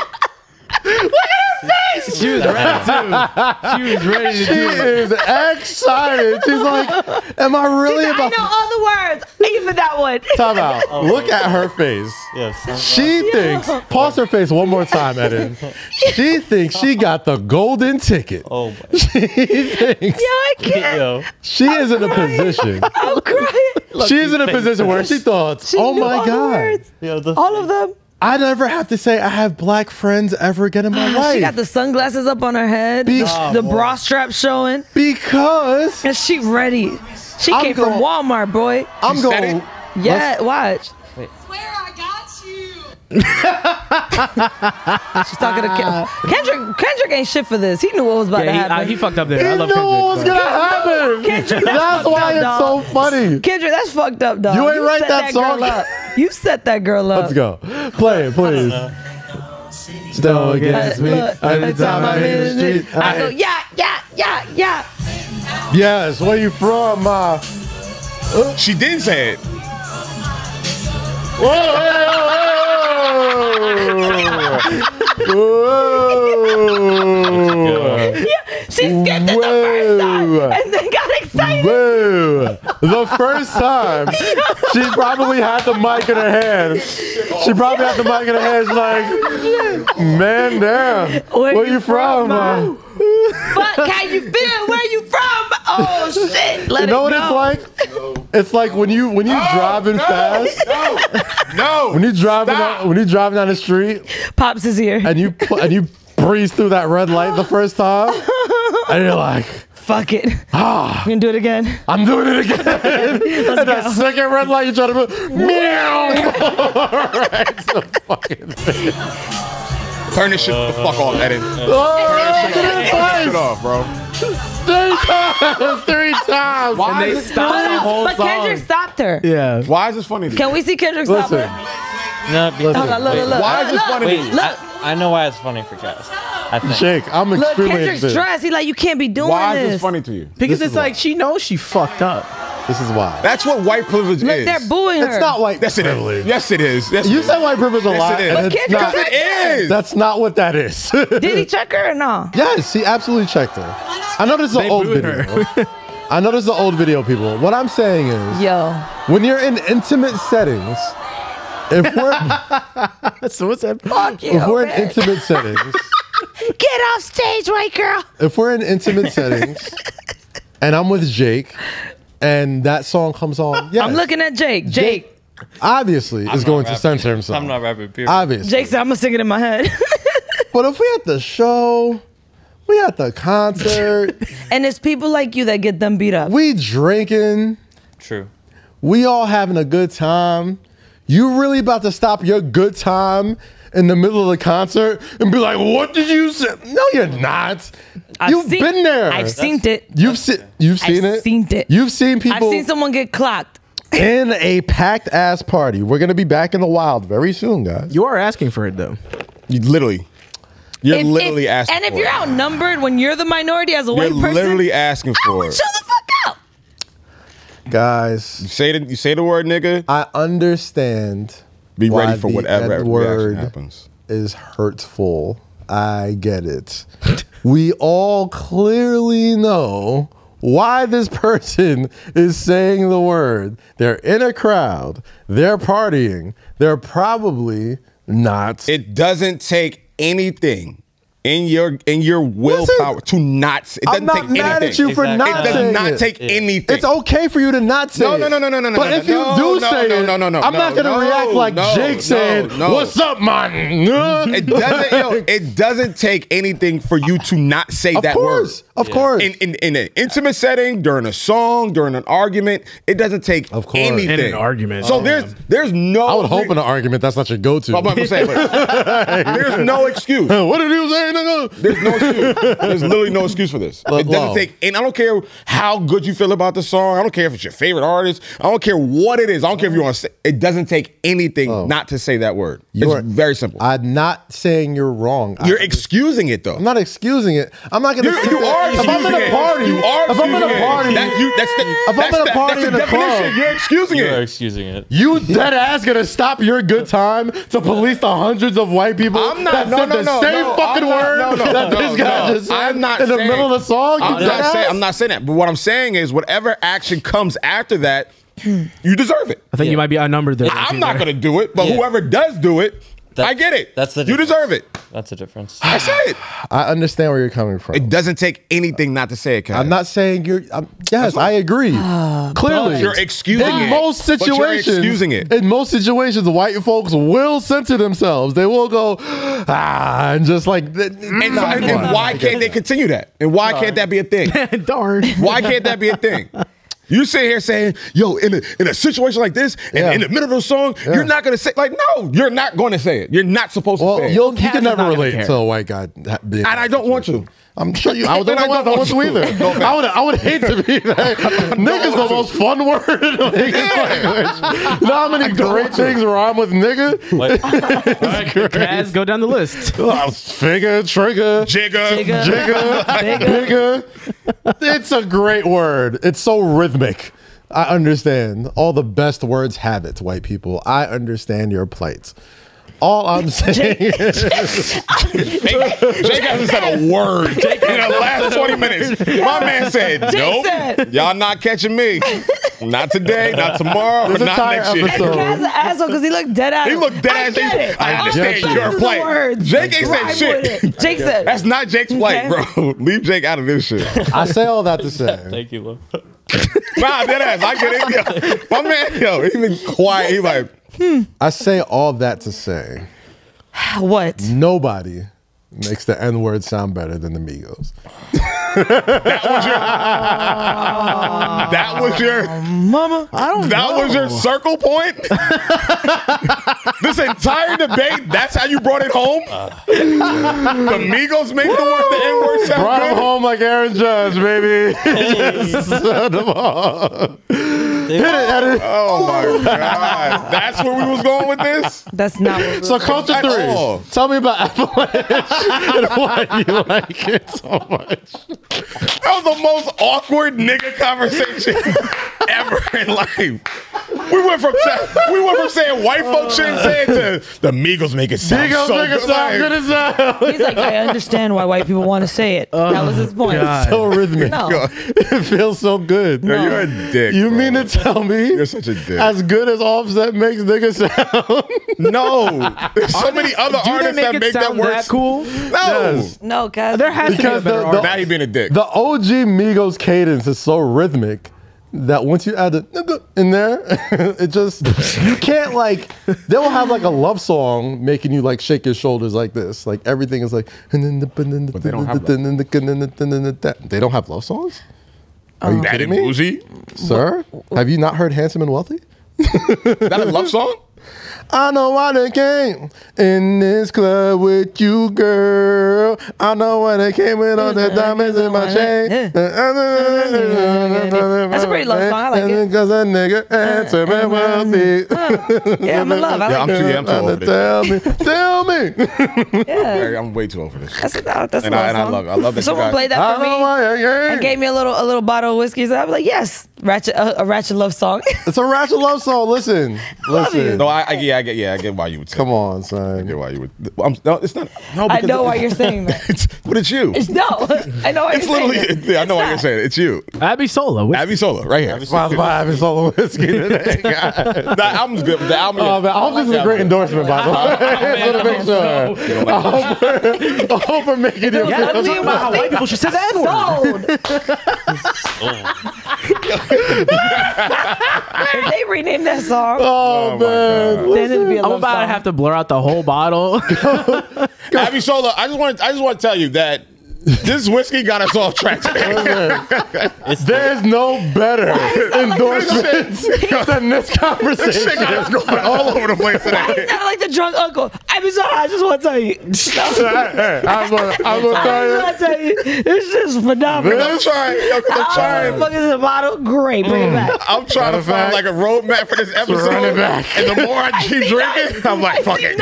Look at her face. She was ready too. She was ready to do it. She is excited. She's like, am I really about? I know all the words, even that one. Time out. Look at her face. Yes. She thinks. Pause her face one more time, Eden. She thinks she got the golden ticket. Oh my. She thinks. I can't. She is in a position. I'm crying. She's in a position where she thought, oh my God. All of them. I never have to say I have black friends ever again in my life. She got the sunglasses up on her head, the bra strap showing. Because and she ready. She came from Walmart, boy. I'm going. Yeah, watch. Swear I got you. She's talking to Kendrick. Kendrick ain't shit for this. He knew what was about to happen. He fucked up there. I love He knew Kendrick. what was gonna happen. Kendrick, that's why it's so funny. Kendrick, that's fucked up, dog. You ain't write that song. Girl up. You set that girl up. Let's go. Play it, please. Still against me. Every time I'm in the street, I go, yeah. Yes, where you from? She did say it. Whoa! She skipped it the first time and then got excited. Whoa. The first time, she probably had the mic in her hand. She's like, man, damn. Where you from? But can you feel where you from? Oh shit! You know what it's like? It's like when you driving fast. No. When you driving down the street. Pops is here. And you breeze through that red light the first time, and you're like, fuck it. You gonna do it again? I'm doing it again. And that second red light, you try to go, meow. Right, so fucking thing. Turn this shit the fuck off, Eddie. Turn this shit off, bro. 3 times. Why and they stopped the whole But song. Kendrick stopped her. Yeah. Why is this funny to you? Can we see Kendrick stop her? No, Look. Why is this funny to you? Look. I know why it's funny for Cass. I think. Jake, I'm Look, extremely Kendrick's interested. dressed. He's like, you can't be doing Why this. is this funny to you? Because This it's is like why. she knows she fucked up. This is why. That's what white privilege Look, is. they're booing her. It's not white Yes, it privilege. is. Yes, it is. Yes, You it said is. white privilege a Yes, lot. it is. and But it's Kendrick not- Yes, it is. That's not what that is. Did he check her or no? Yes, he absolutely checked her. I know this is an old booed video. I know this is an old video, people. What I'm saying is, Yo. when you're in intimate settings, if we're So what's that? Fuck you. if we're in man. intimate settings, Get off stage, white girl. if we're in intimate settings, and I'm with Jake, and that song comes on, yes, I'm looking at Jake. Jake. obviously is going to censor himself. I'm not rapping, period. Obviously. Jake said, I'm going to sing it in my head. But if we at the show, we at the concert, And it's people like you that get them beat up. we drinking, True. we all having a good time. You really about to stop your good time in the middle of the concert and be like, what did you say? No, you're not. You've been there. I've seen it. You've seen it. I've seen it. You've seen people I've seen someone get clocked. in a packed ass party. We're gonna be back in the wild very soon, guys. You are asking for it though. You literally. You're If- literally if- asking And if for you're it. outnumbered when you're the minority as a You're white person, literally asking I for would it. chill the fuck out. Guys, You say the word nigga, I understand. be why ready for the whatever reaction N-word happens. is hurtful. I get it. We all clearly know why this person is saying the word. They're in a crowd. They're partying. They're probably not. It doesn't take anything in your willpower to not. It doesn't I'm not take mad anything. at you for Exactly. not It does saying not it. take anything. It's okay for you to not say No, it. no. But if you do say it, I'm not going to react like Jake said, what's up, man? It doesn't take anything for you to not say that word. Of course. In an intimate setting, during a song, during an argument, it doesn't take anything. In an argument. So there's no. I would hope in an argument that's not your go-to. I'm gonna say, there's no excuse. What did you say, nigga? There's no excuse. There's literally no excuse for this. It doesn't take, and I don't care how good you feel about the song. I don't care if it's your favorite artist. I don't care what it is. I don't care if you want to say. It doesn't take anything not to say that word. It's very simple. I'm not saying you're wrong. You're excusing it though. I'm not excusing it. I'm not going to. You are If I'm in a party, You are if I'm in a excusing it. party, If I'm in a party in a club, you're excusing You're it. excusing it. you dead ass gonna stop your good time to police the hundreds of white people I'm not. that No, said no, the no, same no, fucking I'm not- word no, no, that no, this guy no. just said I'm not in the saying- middle of the song? You dead ass? I'm not saying that. But what I'm saying is, whatever action comes after that, you deserve it. I think you might be outnumbered there. I'm not going to do it, but whoever does do it, I get it. That's the you difference. deserve it. That's the difference. I say it. I understand where you're coming from. It doesn't take anything not to say it, Kaz. I'm not saying you're. Yes, I agree. Clearly, You're excusing in it. most But you're situations, excusing it. In most situations, white folks will censor themselves. They will go and just like. And why can't they continue that? And why can't that be a thing? Darn. Why can't that be a thing? You sit here saying, yo, in a situation like this, and in the middle of the song, you're not going to say, like, no, you're not going to say it. You're not supposed to say it. You can never relate to a white guy. And I don't want to. I'm sure you. I don't want to either. I would hate to be that. Nigga's the most fun word in the English language. You know how many great things rhyme with nigga? Kaz, go down the list. Figure, trigger, jigger, bigger. It's a great word. It's so rhythmic. I understand. All the best words have it, white people. I understand your plight. All I'm saying is Jake hasn't said a word in the last 20 minutes. My man said, nope, y'all not catching me. Not today, not tomorrow, or not next year. Kaz's an asshole because he looked dead ass. He looked dead ass. I understand your plight. Jake ain't said shit. Jake said. That's not Jake's plight, bro. Leave Jake out of this shit. I say all that to say. Thank you, Lo. Nah, dead ass. I get it. Yo. My man, he been quiet. He like, I say all that to say, what? Nobody makes the N-word sound better than the Migos. That was your mama. I don't know. That was your circle point? This entire debate, that's how you brought it home? The Migos make the N-word sound brought good? him home like Aaron Judge, baby. Set them all. Hit it, Eddie. Oh my God. That's where we was going with this? That's not what we So Culture 3, tell me about Avalanche and why you like it so much. That was the most awkward nigga conversation ever in life. We went from saying white folks shouldn't say it to the Migos make it sound so good. He's like, I understand why white people want to say it. That was his point. It's so rhythmic. No. It feels so good. No. You're a dick. You mean to tell me you're such a dick? As good as Offset makes niggas sound? No. There's so many other artists that make that work. That cool? No. Yes. No, Kaz. There has to be a better artist. Now he being a dick. The OG Migos cadence is so rhythmic that once you add the nigga in there, it just, you can't like, they will have like a love song making you like shake your shoulders like this. Like everything is like, but they don't have that. They don't have love songs? Are you kidding me? Bougie? Sir, have you not heard Handsome and Wealthy? That a love song? I know why they came in this club with you, girl. I know why they came with all the diamonds in my chain. That's a pretty love song. I like it. Because a nigga handsome and wealthy. Yeah, I'm in love. I like it. I'm too old for this. Tell me. Yeah. I'm way too old for this. That's a love song. I love that. If someone played that for me and gave me a little bottle of whiskey, so I'd be like, yes, a ratchet love song. It's a ratchet love song. Listen. No, I get why you would say Come on, son. I get why you would. No, it's not. No, I know why you're saying that. But it's you. No, I know why you're saying that. Yeah, I know why you're saying it. It's you. Abby Solo. Abby Solo, right here. Abby Solo whiskey today. The album's good. The album. I hope this is a great endorsement, by the way. I hope we're making it. Yeah, I'm talking about how white people should say the N-word. If they rename that song, man. then it'd be a I'm love about to song. have to blur out the whole bottle. Abby Solo, I just want to tell you that this whiskey got us off track. There's no better endorsements than this conversation. This shit got us going all over the place today. He sounded like the drunk uncle. I'm sorry, I just want to tell you. I'm gonna tell you. It's just phenomenal. I'm trying. Fuck is the bottle? Great, bring it back. I'm trying to find like a roadmap for this episode. Run it back. And the more I keep drinking, I'm like, fuck it.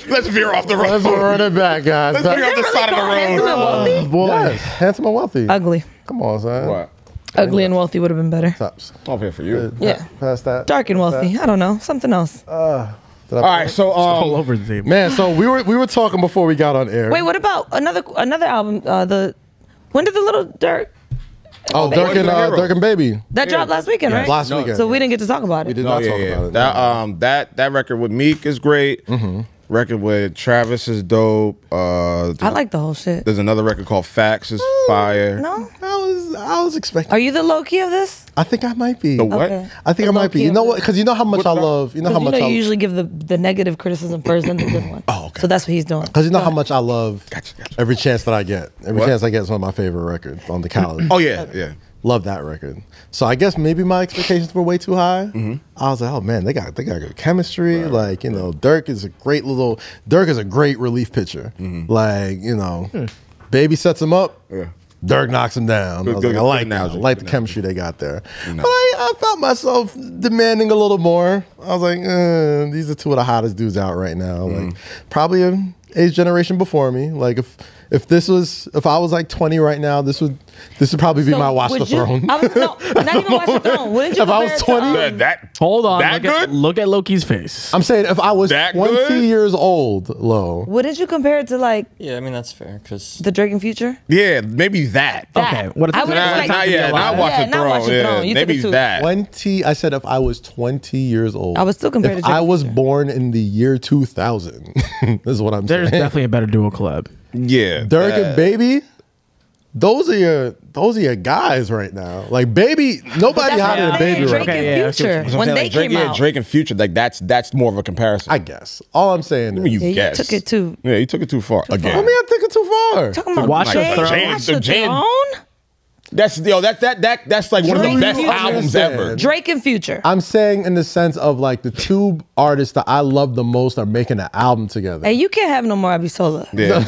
Let's veer off the road. Let's run it back, guys. Let's veer off the side of the road. Handsome and wealthy? Boy. Yes, handsome and wealthy. Ugly. Come on, son. What? Ugly and wealthy would have been better. Tops. I'm here for you. Yeah. Past that. Dark and wealthy. I don't know. Something else. All right, so all over the table. Man, so we were talking before we got on air. Wait, what about another album? When did the Little Dirk? Oh, Dirk and Baby. That dropped last weekend, right? Last weekend. So we didn't get to talk about it. We did not talk about it. That record with Meek is great. Record with Travis is dope. I like the whole shit. There's another record called Facts is fire. No? I was expecting. Are you the low key of this? I think I might be. The what? Okay. I think I might be. You know what? Because you know how much I love. You know how much you usually give the negative criticism first, then the good one. Oh, okay. So that's what he's doing. Because you know how much I love Gotcha. every chance that I get. Every chance I get is one of my favorite records on the calendar. Oh yeah. Love that record. So I guess maybe my expectations were way too high. I was like, oh man, they got good chemistry. Like, you know, Dirk is a great relief pitcher. Like, you know, Baby sets him up. Dirk knocks him down. I was like, I like the chemistry they got there. But I felt myself demanding a little more. I was like, these are two of the hottest dudes out right now. Like, probably an age generation before me. Like, if I was like 20 right now, this would probably be my Watch the Throne. Not even Watch the Throne. What did you if I was 20, hold on, look at Lowkey's face. I'm saying if I was 20 years old, Low. What did you compare it to? Like, yeah, I mean that's fair because the Drake and Future. Yeah, maybe that. Okay, what if not Watch the Throne. Yeah, maybe that. 20. I said if I was 20 years old. I was still compared to Drake. I was born in the year 2000. This is what I'm saying. There's definitely a better duo collab. Yeah, Dirk and Baby, those are your guys right now. Like Baby, nobody hotter than Baby Drake right and now. Future when they came out. Drake and Future, like that's more of a comparison. I guess. All I'm saying is you guess. You took it too. Yeah, you took it too far. Again, I mean, I took it too far. Talking about Watch the Throne. That's like one of the best albums ever. Drake and Future. I'm saying in the sense of like the two artists that I love the most are making an album together. Hey, you can't have no more Abby Sola. Yeah.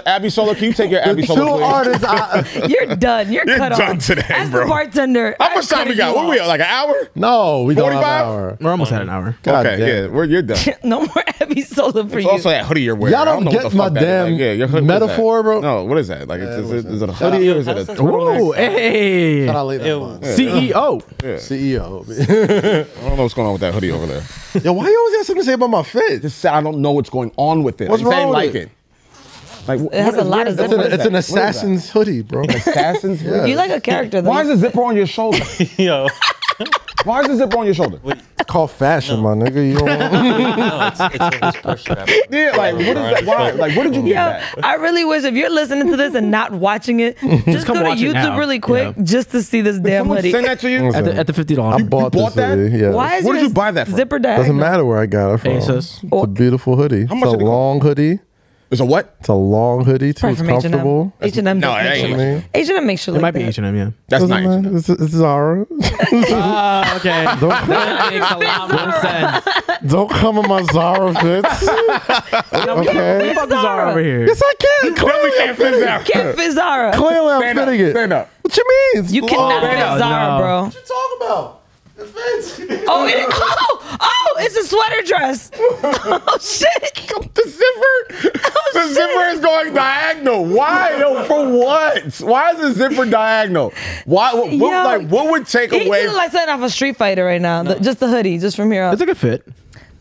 Abby Sola, can you take your Abby Sola, please? Two artists. You're done. You're cut off. Done today, As bro. the bartender. How much time we got? What are we at? Like an hour? No, we don't have 45? an hour. We're almost at an hour. God okay, damn. yeah, you're done. No more Abby Sola for It's you. also that hoodie you're wearing. Y'all don't get my damn your hoodie, metaphor, bro. No, what is that? Like, is it a hoodie or is it a... Ooh, hey. Shout out late that CEO. CEO. I don't know what's going on with that hoodie over there. Yo, why you always got something to say about my fit? Just I don't know what's going on with it. What's wrong with it? Like, It has a lot of zippers. It's an assassin's hoodie, bro. Assassin's hoodie? You like a character, though. Why is the zipper on your shoulder? yo. Why is the zipper on your shoulder? It's called fashion, my nigga. You don't No, it's push wrap. Yeah, like what is that? Why? Like where did you get that? I really wish if you're listening to this and not watching it, just go to watch it YouTube now. really quick just to see this damn Someone hoodie. send that to you? At the $50. I bought this that? hoodie. Yeah. Why is Where did your you buy that from? zipper diagonal? Doesn't matter where I got it from. ASOS. It's a beautiful hoodie. How much it's did a it long hoodie. It's a what? It's a long hoodie too. Probably It's from comfortable. H&M. No, it ain't. H&M makes sure It might be H&M, yeah. That's Doesn't nice. matter. It's Zara. Okay. That makes a lot more sense. Don't come in my Zara fits. Okay. Fuck is Zara over here? Yes, I can. Clearly, I'm fitting it. Can't fit Zara. Clearly, I'm fitting it. Stand up. What you mean? You cannot fit no, Zara, no. bro. What you talking about? It fits. It's a sweater dress. Oh, shit. The zipper. The zipper is going diagonal. Why? Yo, for what? Why is the zipper diagonal? Why? What would take He away? feels like something off a Street Fighter right now. Just the hoodie, just from here up. It's a good fit.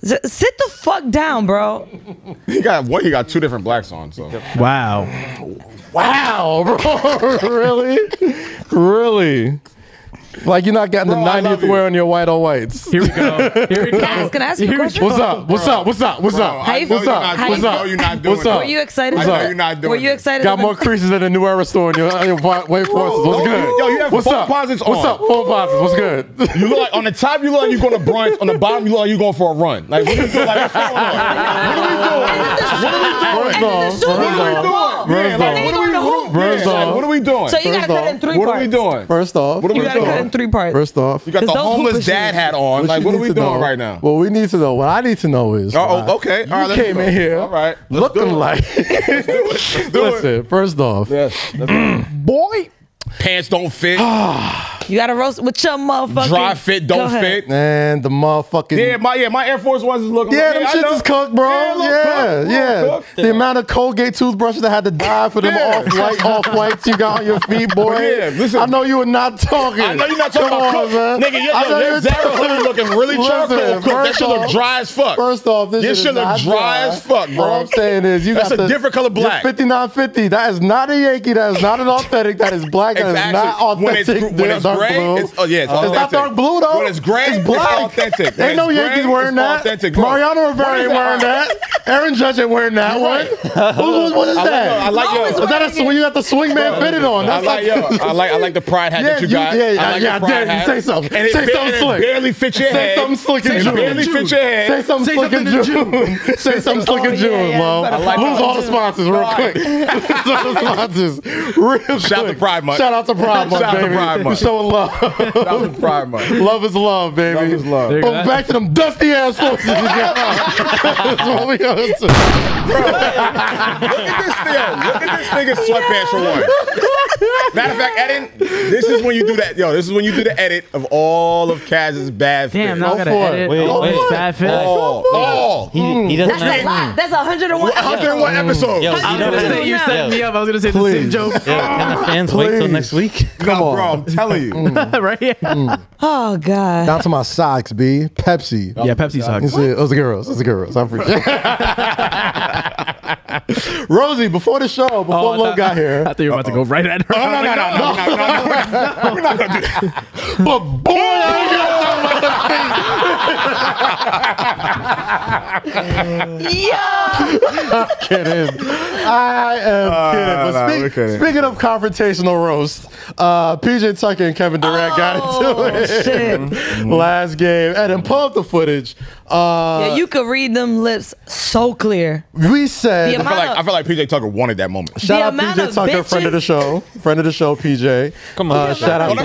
Sit the fuck down, bro. He got two different blacks on. So Wow. Wow, bro. Really? Like you're not getting the 90th wear on your white on whites. Here we go. Can I ask you a question? What's up? What's up? What's up? What's up? How you What's feel? up? How you What's feel? up? You're not doing What's up? Were you excited? I know you're not doing Were you it. excited? Got more creases than the New Era store in your white forces. What's good? Yo, you have What's phone up? posits What's on. up? Phone posits. What's good? You look like on the top you look like you're going to brunch. On the bottom you look like you're going for a run. Like what are you doing? Like what's going on? What are we doing? So you gotta cut in three parts. What are we doing? First off, You gotta cut in three parts. First off, You got the those homeless hoopers dad hat on. Like what are we doing right now? Well, we need to know. What I need to know is. Oh, okay. All right, You came in here. All right. Looking like. Listen, first off. Yes. Boy. Pants don't fit. You gotta roast with your motherfucking Dry fit don't fit. And the motherfucking. Yeah, my Air Force Ones is looking. Yeah, them shits is cooked, bro. Yeah. Cooked. The amount of Colgate toothbrushes that had to die for them off-whites you got on your feet, boy. But yeah, listen. I know you were not talking. I know you're not talking Come about on, cook. man. Nigga, your Zara hoodie looking really charcoal cooked. That shit look dry as fuck. First off, this shit look dry as fuck, bro. All I'm saying is you That's got a different color black. 5950. That is not a Yankee. That is not an authentic. That is black. That is not authentic. When it's dark gray, blue. it's authentic. It's not dark blue though. When it's gray, it's black. it's authentic. Ain't no Yankees wearing that. Authentic, bro. Mariano Rivera ain't wearing that. Aaron Judge ain't wearing that one. What is that? I like Is that a swing? You got the swingman fitted on. I like the pride hat that you got. I dare you. Say something. And say something slick. Barely fit your head. Say something slick in June. Barely fit your head. Say something slick in June. Say something slick in June, Lo. Lose all the sponsors real quick. Lose all the sponsors real quick. Shout out to Pride Month. Shout out to Pride Month, baby. We're showing love. Shout out to Pride Month. Love is love, baby. Love is love. But back to them dusty ass folks. That's what we on to. Look at this nigga's sweatpants for one. Matter of fact, edit. This is when you do that. Yo, this is when you do the edit of all of Kaz's bad fit. Damn, now I gotta edit all his bad fit. All. He doesn't That's a lot. That's 101. 101 episodes. Yo, You set me up. I was gonna say the same joke. Can the fans wait till next week? Come on, bro. I'm telling you. Right here. Oh God. Down to my socks, B. Pepsi. Yeah, Pepsi socks. Those are girls. Those are girls. I appreciate it. Rosy, before the show, before Lo got here. I thought you were about to go right at her. No. We're not gonna do that. But boy, I ain't gonna talk about the feet. Yeah. I am kidding. But speaking of confrontational roast, PJ Tucker and Kevin Durant got into it last game. And then pull up the footage. Yeah, you could read them lips so clear. We said... I feel like PJ Tucker wanted that moment. Shout out PJ Tucker, friend of the show. Friend of the show, PJ. Come on. Shout out to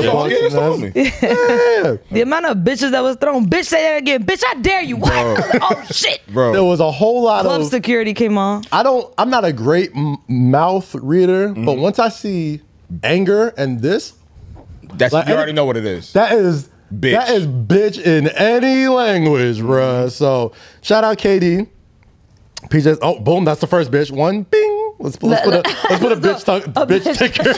The amount of bitches that was thrown. Bitch, say that again. Bitch, I dare you. What? Oh, shit. Bro. There was a whole lot Club of... security came on. I'm not a great mouth reader, but once I see anger and this... You already know what it is. That is bitch. That is bitch in any language, bruh. So shout out KD. PJ. Oh, boom! That's the first bitch. One, bing. Let's put a bitch ticker. A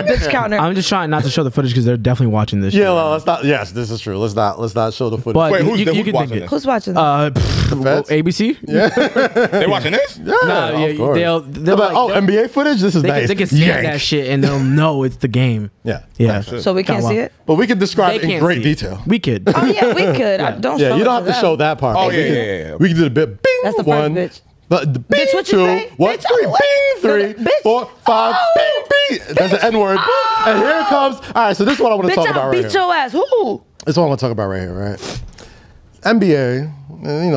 bitch counter. I'm just trying not to show the footage because they're definitely watching this. Yeah, well, let's not. Yes, this is true. Let's not show the footage. But wait, who's watching this? Who's watching this? ABC. Yeah, they watching this? Yeah, of course. They'll NBA footage. This is nice. They can scan that shit and they'll know it's the game. Yeah. So we can't see it. But we can describe it in great detail. We could. Oh yeah, we could. Don't. Yeah, show you don't have it to show that part. Oh yeah. We can do the bit. Bing. That's the first one. bitch. The bing, Bitch, what you two, say? what, Bitch, three, what? bing, three, Bitch. 4, 5, bing, bing. That's the N-word. And here it comes. All right, so this is what I want to talk about right here. Bitch, I beat your ass. Who? This is what I want to talk about right here, right? NBA,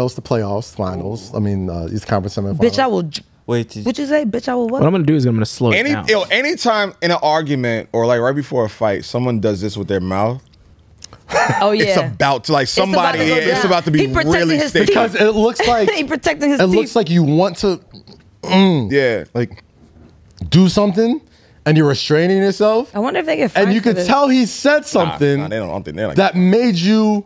it's the playoffs, finals. I mean, East Conference semifinals. Bitch, I will. Wait. What'd you say? Bitch, I will what? What I'm gonna do is I'm gonna slow it down. Anytime in an argument or like right before a fight, someone does this with their mouth. Oh yeah, it's about to somebody. It's about to be really sticky because it looks like he protecting his teeth. It looks like you want to, like do something, and you're restraining yourself. I wonder if they get fined. And you could tell he said something they don't think they're like that made you.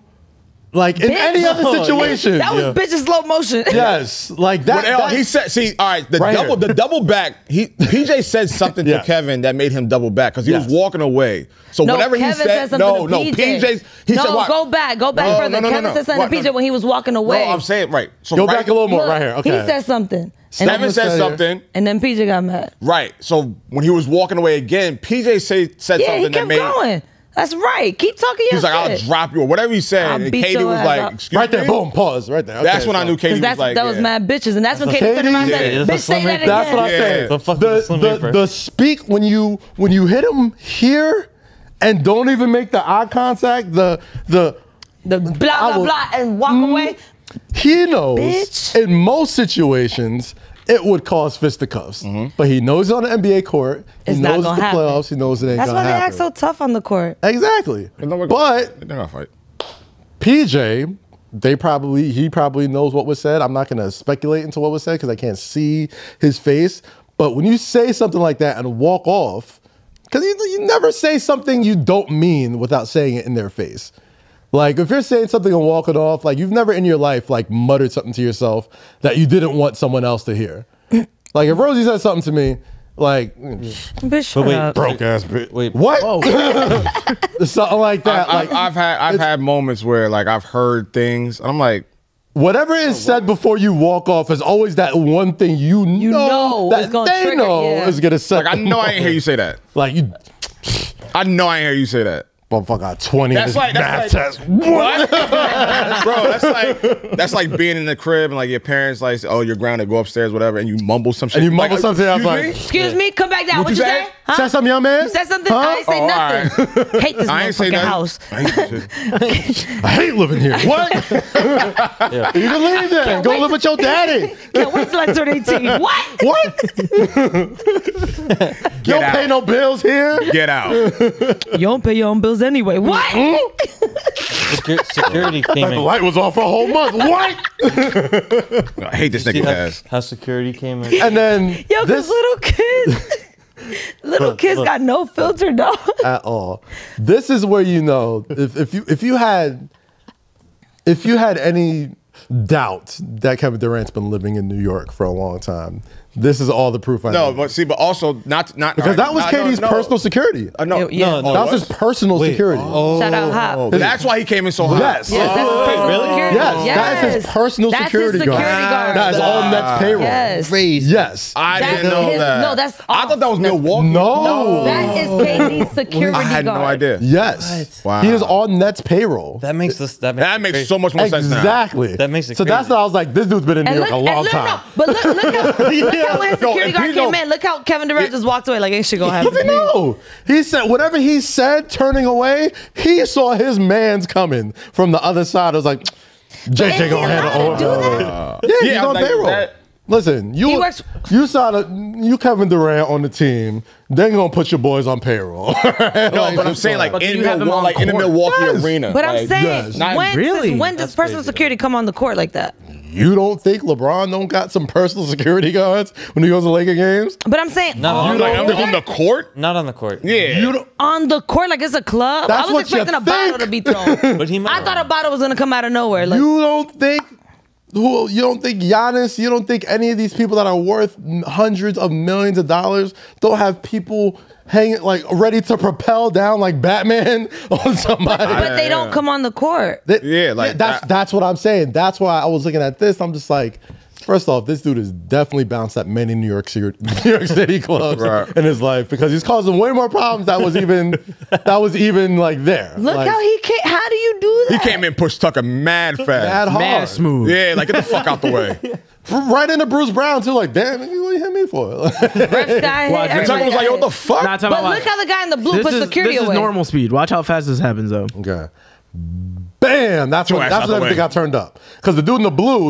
Like in any other situation. That was bitch in slow motion. Yes. Like that. He said, see, all right, the double back, PJ said something to Kevin that made him double back because he was walking away. So whatever Kevin he said, PJ. PJ, he said what? Go back further. Kevin said something to PJ when he was walking away. No, I'm saying, right. So go back a little more right here. Okay. He said something. Kevin said something. And then PJ got mad. Right. So when he was walking away again, PJ said something that made... going. That's right. Keep talking your shit. He's like, I'll drop you or whatever he said. And Katie was like, excuse me. Right there, boom, pause, right there. Okay, that's when I knew Katie was like, that was mad bitches. And that's when Katie turned around and said, bitch, say that again. That's what I'm saying. The speak, when you hit him here and don't even make the eye contact, the blah, blah, blah, and walk away. He knows in most situations, it would cause fisticuffs. But he knows on the NBA court. He knows it's the playoffs. He knows it ain't gonna happen. That's why they act so tough on the court. Exactly. But they're gonna fight. PJ, he probably knows what was said. I'm not gonna speculate into what was said because I can't see his face. But when you say something like that and walk off, because you never say something you don't mean without saying it in their face. Like, if you're saying something and walking off, like, you've never in your life, like, muttered something to yourself that you didn't want someone else to hear. Like, if Rosie said something to me, like, bitch, broke ass bitch. Wait, what? Something like that. I've had moments where, like, I've heard things, and I'm like, whatever is said before you walk off is always that one thing you know that they know is going to set. Like, I know I ain't hear you say that. Like, I know I ain't hear you say that. Motherfucker got 20 That's like math test. What? Bro, that's like being in the crib and like your parents like, oh, you're grounded, go upstairs, whatever, and you mumble some shit. And you mumble something. I was excuse like, me? Excuse me, come back down. What you say? Huh? Said something, young man? You said something? Huh? I ain't say nothing. Right. Hate this I ain't say motherfucking nothing. house. I hate living here. What? You can leave then. Go live with your daddy. Can't wait till I turn 18. What? What? You don't pay no bills here? Get out. You don't pay your own bills anyway. What? Security came The in. light was off for a whole month. What? I hate this nigga ass. How security came in. And then Yo, this little kids. Little kids got no filter, dog. At all. This is where you know if you had any doubt that Kevin Durant's been living in New York for a long time, this is all the proof I know. No, but see, but also not because that was KD's personal security. No, Yeah. That was his personal security. Shout out Hop. That's why he came in so hot. Yes. Yes, that's his personal security. Yes, that is his personal That's security his guard. security guard. That is all Nets payroll. Yes. Yes. I That's didn't know his- that. no, that's I thought that was Milwaukee. No. That is KD's security I had guard. no idea. Yes. Wow. He is on Nets payroll. That makes That makes so much more sense now. Exactly. That makes it so that's crazy. why I was like, this dude's been in New York a long time. But look how when his security if guard he came don't- in, look how Kevin Durant just walked away like ain't shit gonna happen. No, he said whatever he said turning away. He saw his man's coming from the other side. I was like, JJ gonna handle. do that? He's on like payroll. that. Listen, you Kevin Durant on the team, then gonna put your boys on payroll. No, but I'm saying like But in you have him on the Milwaukee court. arena. But I'm like, saying, yes. Not really? when does personal security come on the court like that? You don't think LeBron don't got some personal security guards when he goes to Laker games? But I'm saying No, on you the like court? on the court. Not on the court. Yeah. You don't. On the court, like it's a club. That's I was what you expecting a bottle to be thrown. But he might. I thought a bottle was gonna come out of nowhere. Like You don't think Giannis, you don't think any of these people that are worth hundreds of millions of dollars don't have people hanging like ready to propel down like Batman on somebody? but they don't come on the court. That's what I'm saying. That's why I was looking at this. I'm just like, first off, this dude has definitely bounced at many New York City clubs in his life because he's causing way more problems that was even like there. Look like, how he came. How do you do He that? came in, pushed Tucker mad fast. mad hard. Mad smooth. Yeah, like get the fuck out the way. Right into Bruce Brown too. Like, damn, what you hit me for? Refs got hit, Well, And everybody Tucker was got like, yo, what hit. the fuck? Nah, talking But about look how the guy in the blue put security this away. is normal speed. Watch how fast this happens, though. Okay. Bam! That's when ass out the everything way. got turned up. Because the dude in the blue,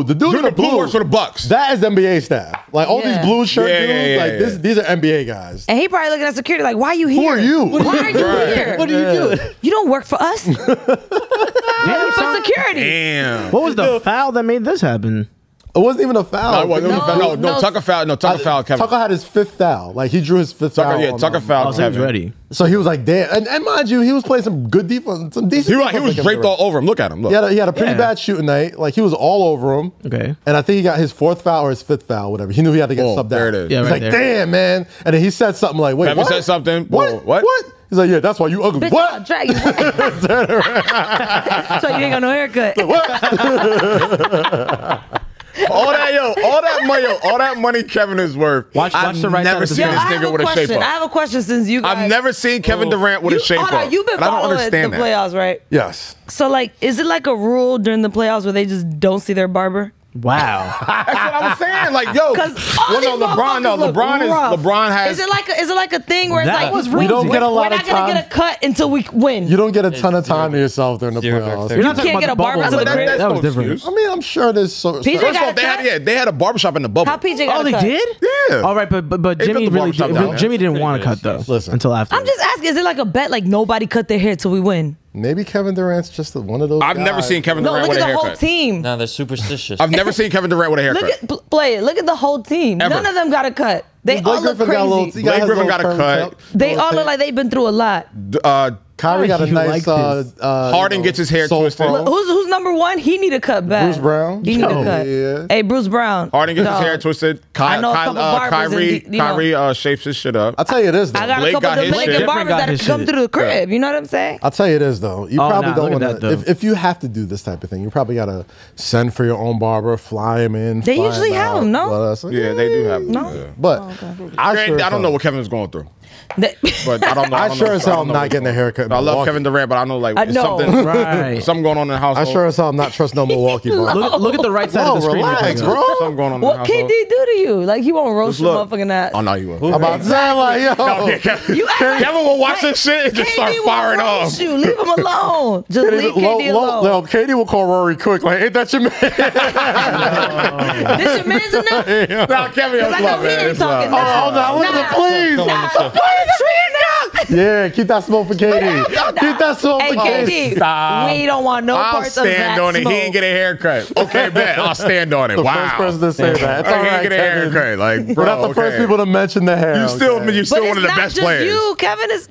works for the Bucks. That is NBA staff. Like all Yeah. these blue shirt Yeah, dudes, yeah, like yeah. these are NBA guys. And he probably looking at security like, why are you Who here? are you? Why are you here? What are you doing? You don't work for us. You work for security. Damn. What was the foul that made this happen? It wasn't even a foul. No, Tucker fouled. No, Tucker fouled Kevin. Tucker had his fifth foul. Like he drew his fifth foul. Yeah, on Tucker him. fouled Oh, so he was Kevin. ready. So he was like, damn. And mind you, he was playing some good defense. Some decent He was defense draped all over him. Look at him. Look. He had a pretty bad shooting night. Like he was all over him. Okay. And I think he got his fourth foul or his fifth foul, whatever. He knew he had to get subbed there out. it is. Yeah, He's right like, there. damn, man. And then he said something like, wait, Kevin what? said something. What? What? He's like, yeah, that's why you ugly. Bitch, What? I'll drag you. So you ain't got no haircut. All that money Kevin is worth. Watch the right never side seen of this the nigga with a shape I up. have a question since you guys. I've never seen Kevin Durant with a shape Hold up. on, you've been And I don't following understand the that. playoffs, right? Yes. So like, is it like a rule during the playoffs where they just don't see their barber? Wow. That's what I was saying. Like, yo, Because LeBron has. Is it like a thing where it's That like was We don't get a lot we're of not gonna time. get a cut until we win? You don't get a ton of time to yourself during the Zero playoffs. dark You're not You talking can't get about the a barber bubble. out of the crib? That was no different. excuse. I mean, I'm sure there's so. PJ First got off, a cut? they had a barbershop in the bubble. How PJ got Oh, a they cut? did? Yeah. All right, but They Jimmy built the really barbershop down there. Jimmy didn't want to cut though. Listen. Until after. I'm just asking, is it like a bet like nobody cut their hair till we win? Maybe Kevin Durant's just one of those. I've never guys. seen Kevin No, Durant look with at a the whole haircut. team. No, they're superstitious. I've never seen Kevin Durant with a haircut. Play it. Look at the whole team. Ever. None of them got a cut. They Blake all look Griffin got a little- crazy. he got Blake his Griffin little got a perm cut. cut. They all look like they've been through a lot. Kyrie got a You nice. like this. Harden gets his hair soul twisted. fro. Who's number one? He need a cut back. Bruce Brown? He need a Oh, cut. yeah. Hey, Bruce Brown. Harden gets his Dog. hair twisted. I know a couple barbers and, Kyrie shapes his shit up. I'll tell you this though. I got Blake a couple got of his Dominican shit. barbers Got that his have come shit. through the crib. You know what I'm saying? I'll tell you this though. You Oh, probably nah, don't look at want that, to. though. If you have to do this type of thing, you probably gotta send for your own barber, fly him in. They fly usually him have out. them, no? Well, so, Yeah, they do have. No? Yeah. But I Granted, sure I don't know what Kevin's going through. They- But I don't know. I don't sure know- as I hell don't know not what's getting a going on. haircut I love Kevin Durant, but I know like something going on in the house. I sure as hell not trust no Milwaukee, bro. Look at the right side of the screen. Relax, bro. Something going on in the What house. KD do to you? Like he won't roast your motherfucking ass. Oh no, you will. I'm about to say like, yo. Kevin will watch this shit and just start firing off. You leave him alone. Just leave KD alone. No, KD will call Rory quick. Like, ain't that your man? This your man's enough? No, Kevin, I know he ain't talking now. Oh, no, listen, please. Yeah, keep that smoke for KD. Keep that smoke for KD. Stop. We don't want no parts of that stand on it. smoke. He ain't get a haircut. Okay, bet. I'll stand on it. The first person to say that. It's all right, he ain't get a haircut. Like, bro, we're not the first people to mention the hair. You're still one of the best players. You, Kevin, it's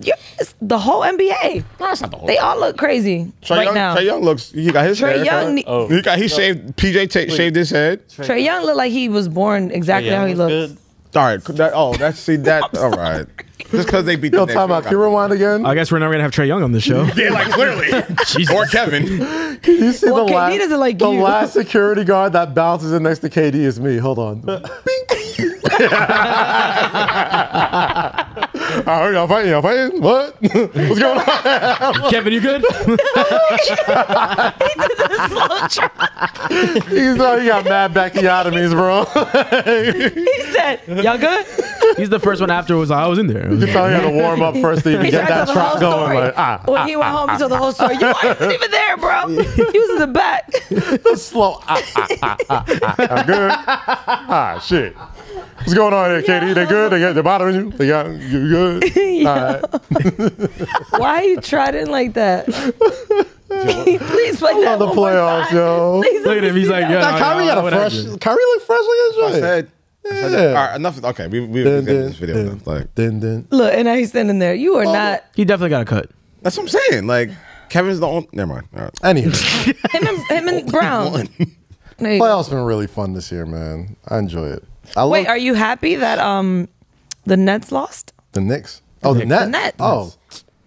the whole NBA. No, it's not the whole. They all look crazy now. Trae Young looks. He got his hair. He shaved. PJ shaved his head. Trae Young looked like he was born exactly how he looks. All right. All right. Just because they beat the Knicks. Time out. Can you rewind again? I guess we're never gonna have Trae Young on the show. Yeah, like clearly. Or Kevin. Can you see KD doesn't like the you. last security guard that bounces in next to KD is me. Hold on. Y'all fighting? What? What's going on? Kevin, you good? He got mad bacchiotomies, bro. He said, y'all good? He's the first one after was I was in there. You can tell he had to warm up first to even get that trap going. Like, when he went home, he told the whole story. You weren't even there, bro. He was in the back. Slow. I'm good. Shit. What's going on here, Katie? They good? They're bothering you? They got you good? All right. Why are you trotting like that? Please play that the playoffs, yo. Look at him. He's like, yeah. Kyrie got a fresh. Kyrie look fresh like his joint. All right, enough. Okay, we this video. Look, and now he's standing there. You are not. He definitely got a cut. That's what I'm saying. Like Kevin's the only. Never mind. All right. Anyway, him and Brown. Playoffs been really fun this year, man. I enjoy it. Wait, are you happy that the Nets lost? The Knicks? Oh, the Nets. The Nets. Oh.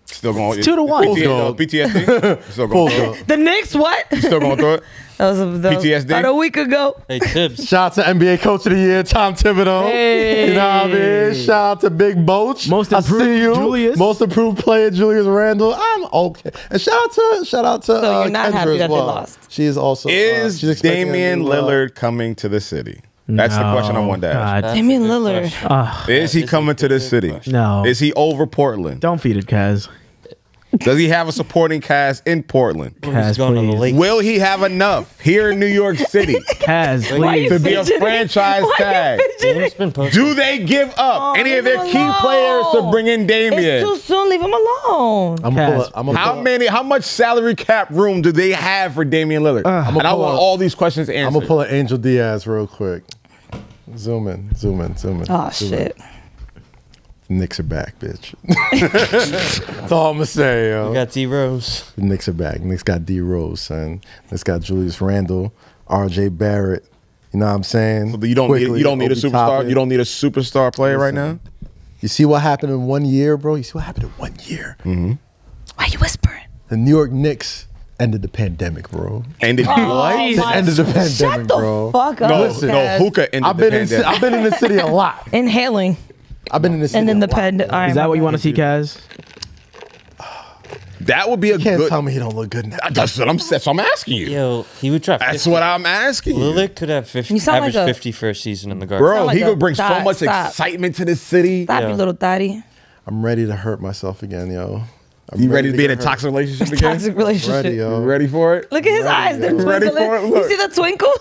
Still going 2-1. PTSD. Still going through it. The Knicks, what? Still going through it. That was PTSD. about a week ago. Hey, Tibbs. Shout out to NBA Coach of the Year, Tom Thibodeau. Hey. You know what I mean? Shout out to Big Boach. Most improved Julius. Most improved player, Julius Randle. I'm okay. And shout out to So you're not Kendra happy that well. they lost. She is also. Is Damian Lillard coming to the city? That's the question I wanted to ask. Damian Lillard. Is he coming to the city? No. Is he over Portland? Don't feed it, Kaz. Does he have a supporting cast in Portland? Kaz, going on the please. lake. Will he have enough here in New York City Kaz, please. to be a franchise tag? Do they give up any of their key players to bring in Damian? It's too soon. Leave him alone. How much salary cap room do they have for Damian Lillard? And I want all these questions answered. I'm gonna pull an Angel Diaz real quick. Zoom in. Oh shit. Knicks are back, bitch. That's all I'm gonna say, yo. You got D Rose. The Knicks are back. Knicks got D Rose, son. Knicks got Julius Randle, RJ Barrett. You know what I'm saying? So you don't need a superstar. You don't need a superstar player right now. You see what happened in 1 year, bro? You see what happened in 1 year? Mm-hmm. Why are you whispering? The New York Knicks ended the pandemic, bro. Ended what? They ended the pandemic, bro. Fuck up. No, hookah ended the pandemic. I've been in the city a lot. Inhaling. I've been in the city and then the Is that what you want to see, Kaz? That would be a can't good. tell me he don't look good now. That's what I'm asking you. Yo, he would drop 50. That's what I'm asking you. Lillard could have 50, average like 50 for a season in the Garden. Bro, like he could bring so much excitement to the city. Stop, you little thotty. I'm ready to hurt myself again, yo. You ready to be in a toxic relationship again? Toxic relationship. Ready, yo. You ready for it? Look at his eyes. They're twinkling. Ready for it? Look. You see the twinkle?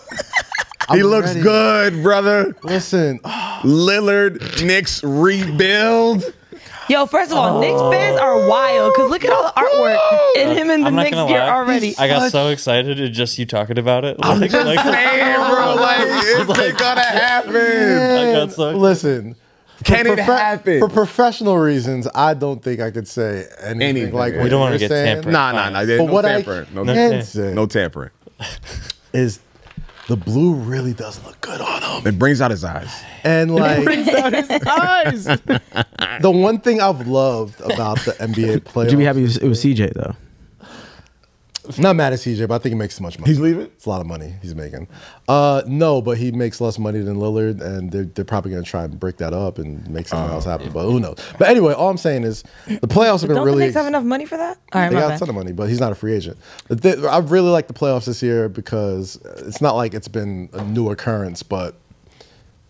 He looks good, brother. Listen. Lillard, Knicks rebuild. Yo, first of all, Knicks fans are wild because look at all the artwork in him in the Knicks gear already. I got so excited at just you talking about it. I'm just saying, bro. Like, it's gonna happen. I got so excited. Listen. Can it happen? For professional reasons, I don't think I could say anything like what we don't want to you're get saying. tampered. Nah. But No what tampering. I can say No tampering. is the blue really does look good on him. It brings out his eyes. And like Brings out his eyes. the one thing I've loved about the NBA playoffs. Would you be happy it was CJ though? Not mad at CJ, but I think he makes too much money. He's leaving? It's a lot of money he's making. No, but he makes less money than Lillard, and they're probably going to try and break that up and make something else happen, but who knows. But anyway, all I'm saying is the playoffs have been really... Don't the Knicks have enough money for that? All right, they got a ton of money, but he's not a free agent. I really like the playoffs this year because it's not like it's been a new occurrence, but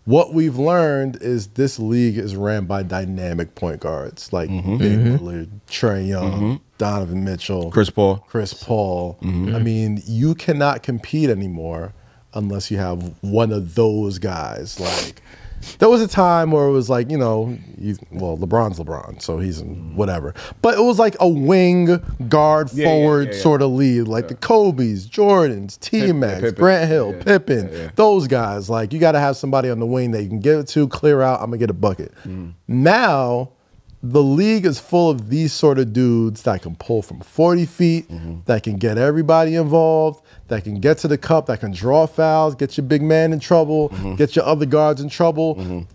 what we've learned is this league is ran by dynamic point guards like Lillard, Trae Young, Donovan Mitchell, Chris Paul. I mean, you cannot compete anymore unless you have one of those guys. Like, there was a time where it was like, you know, LeBron's LeBron, so he's whatever. But it was like a wing guard forward sort of lead, like the Kobe's, Jordans, T-Max, Grant Hill, Pippen, those guys. Like, you got to have somebody on the wing that you can give it to, clear out, I'm going to get a bucket. Now, the league is full of these sort of dudes that can pull from 40 feet, that can get everybody involved, that can get to the cup, that can draw fouls, get your big man in trouble, get your other guards in trouble.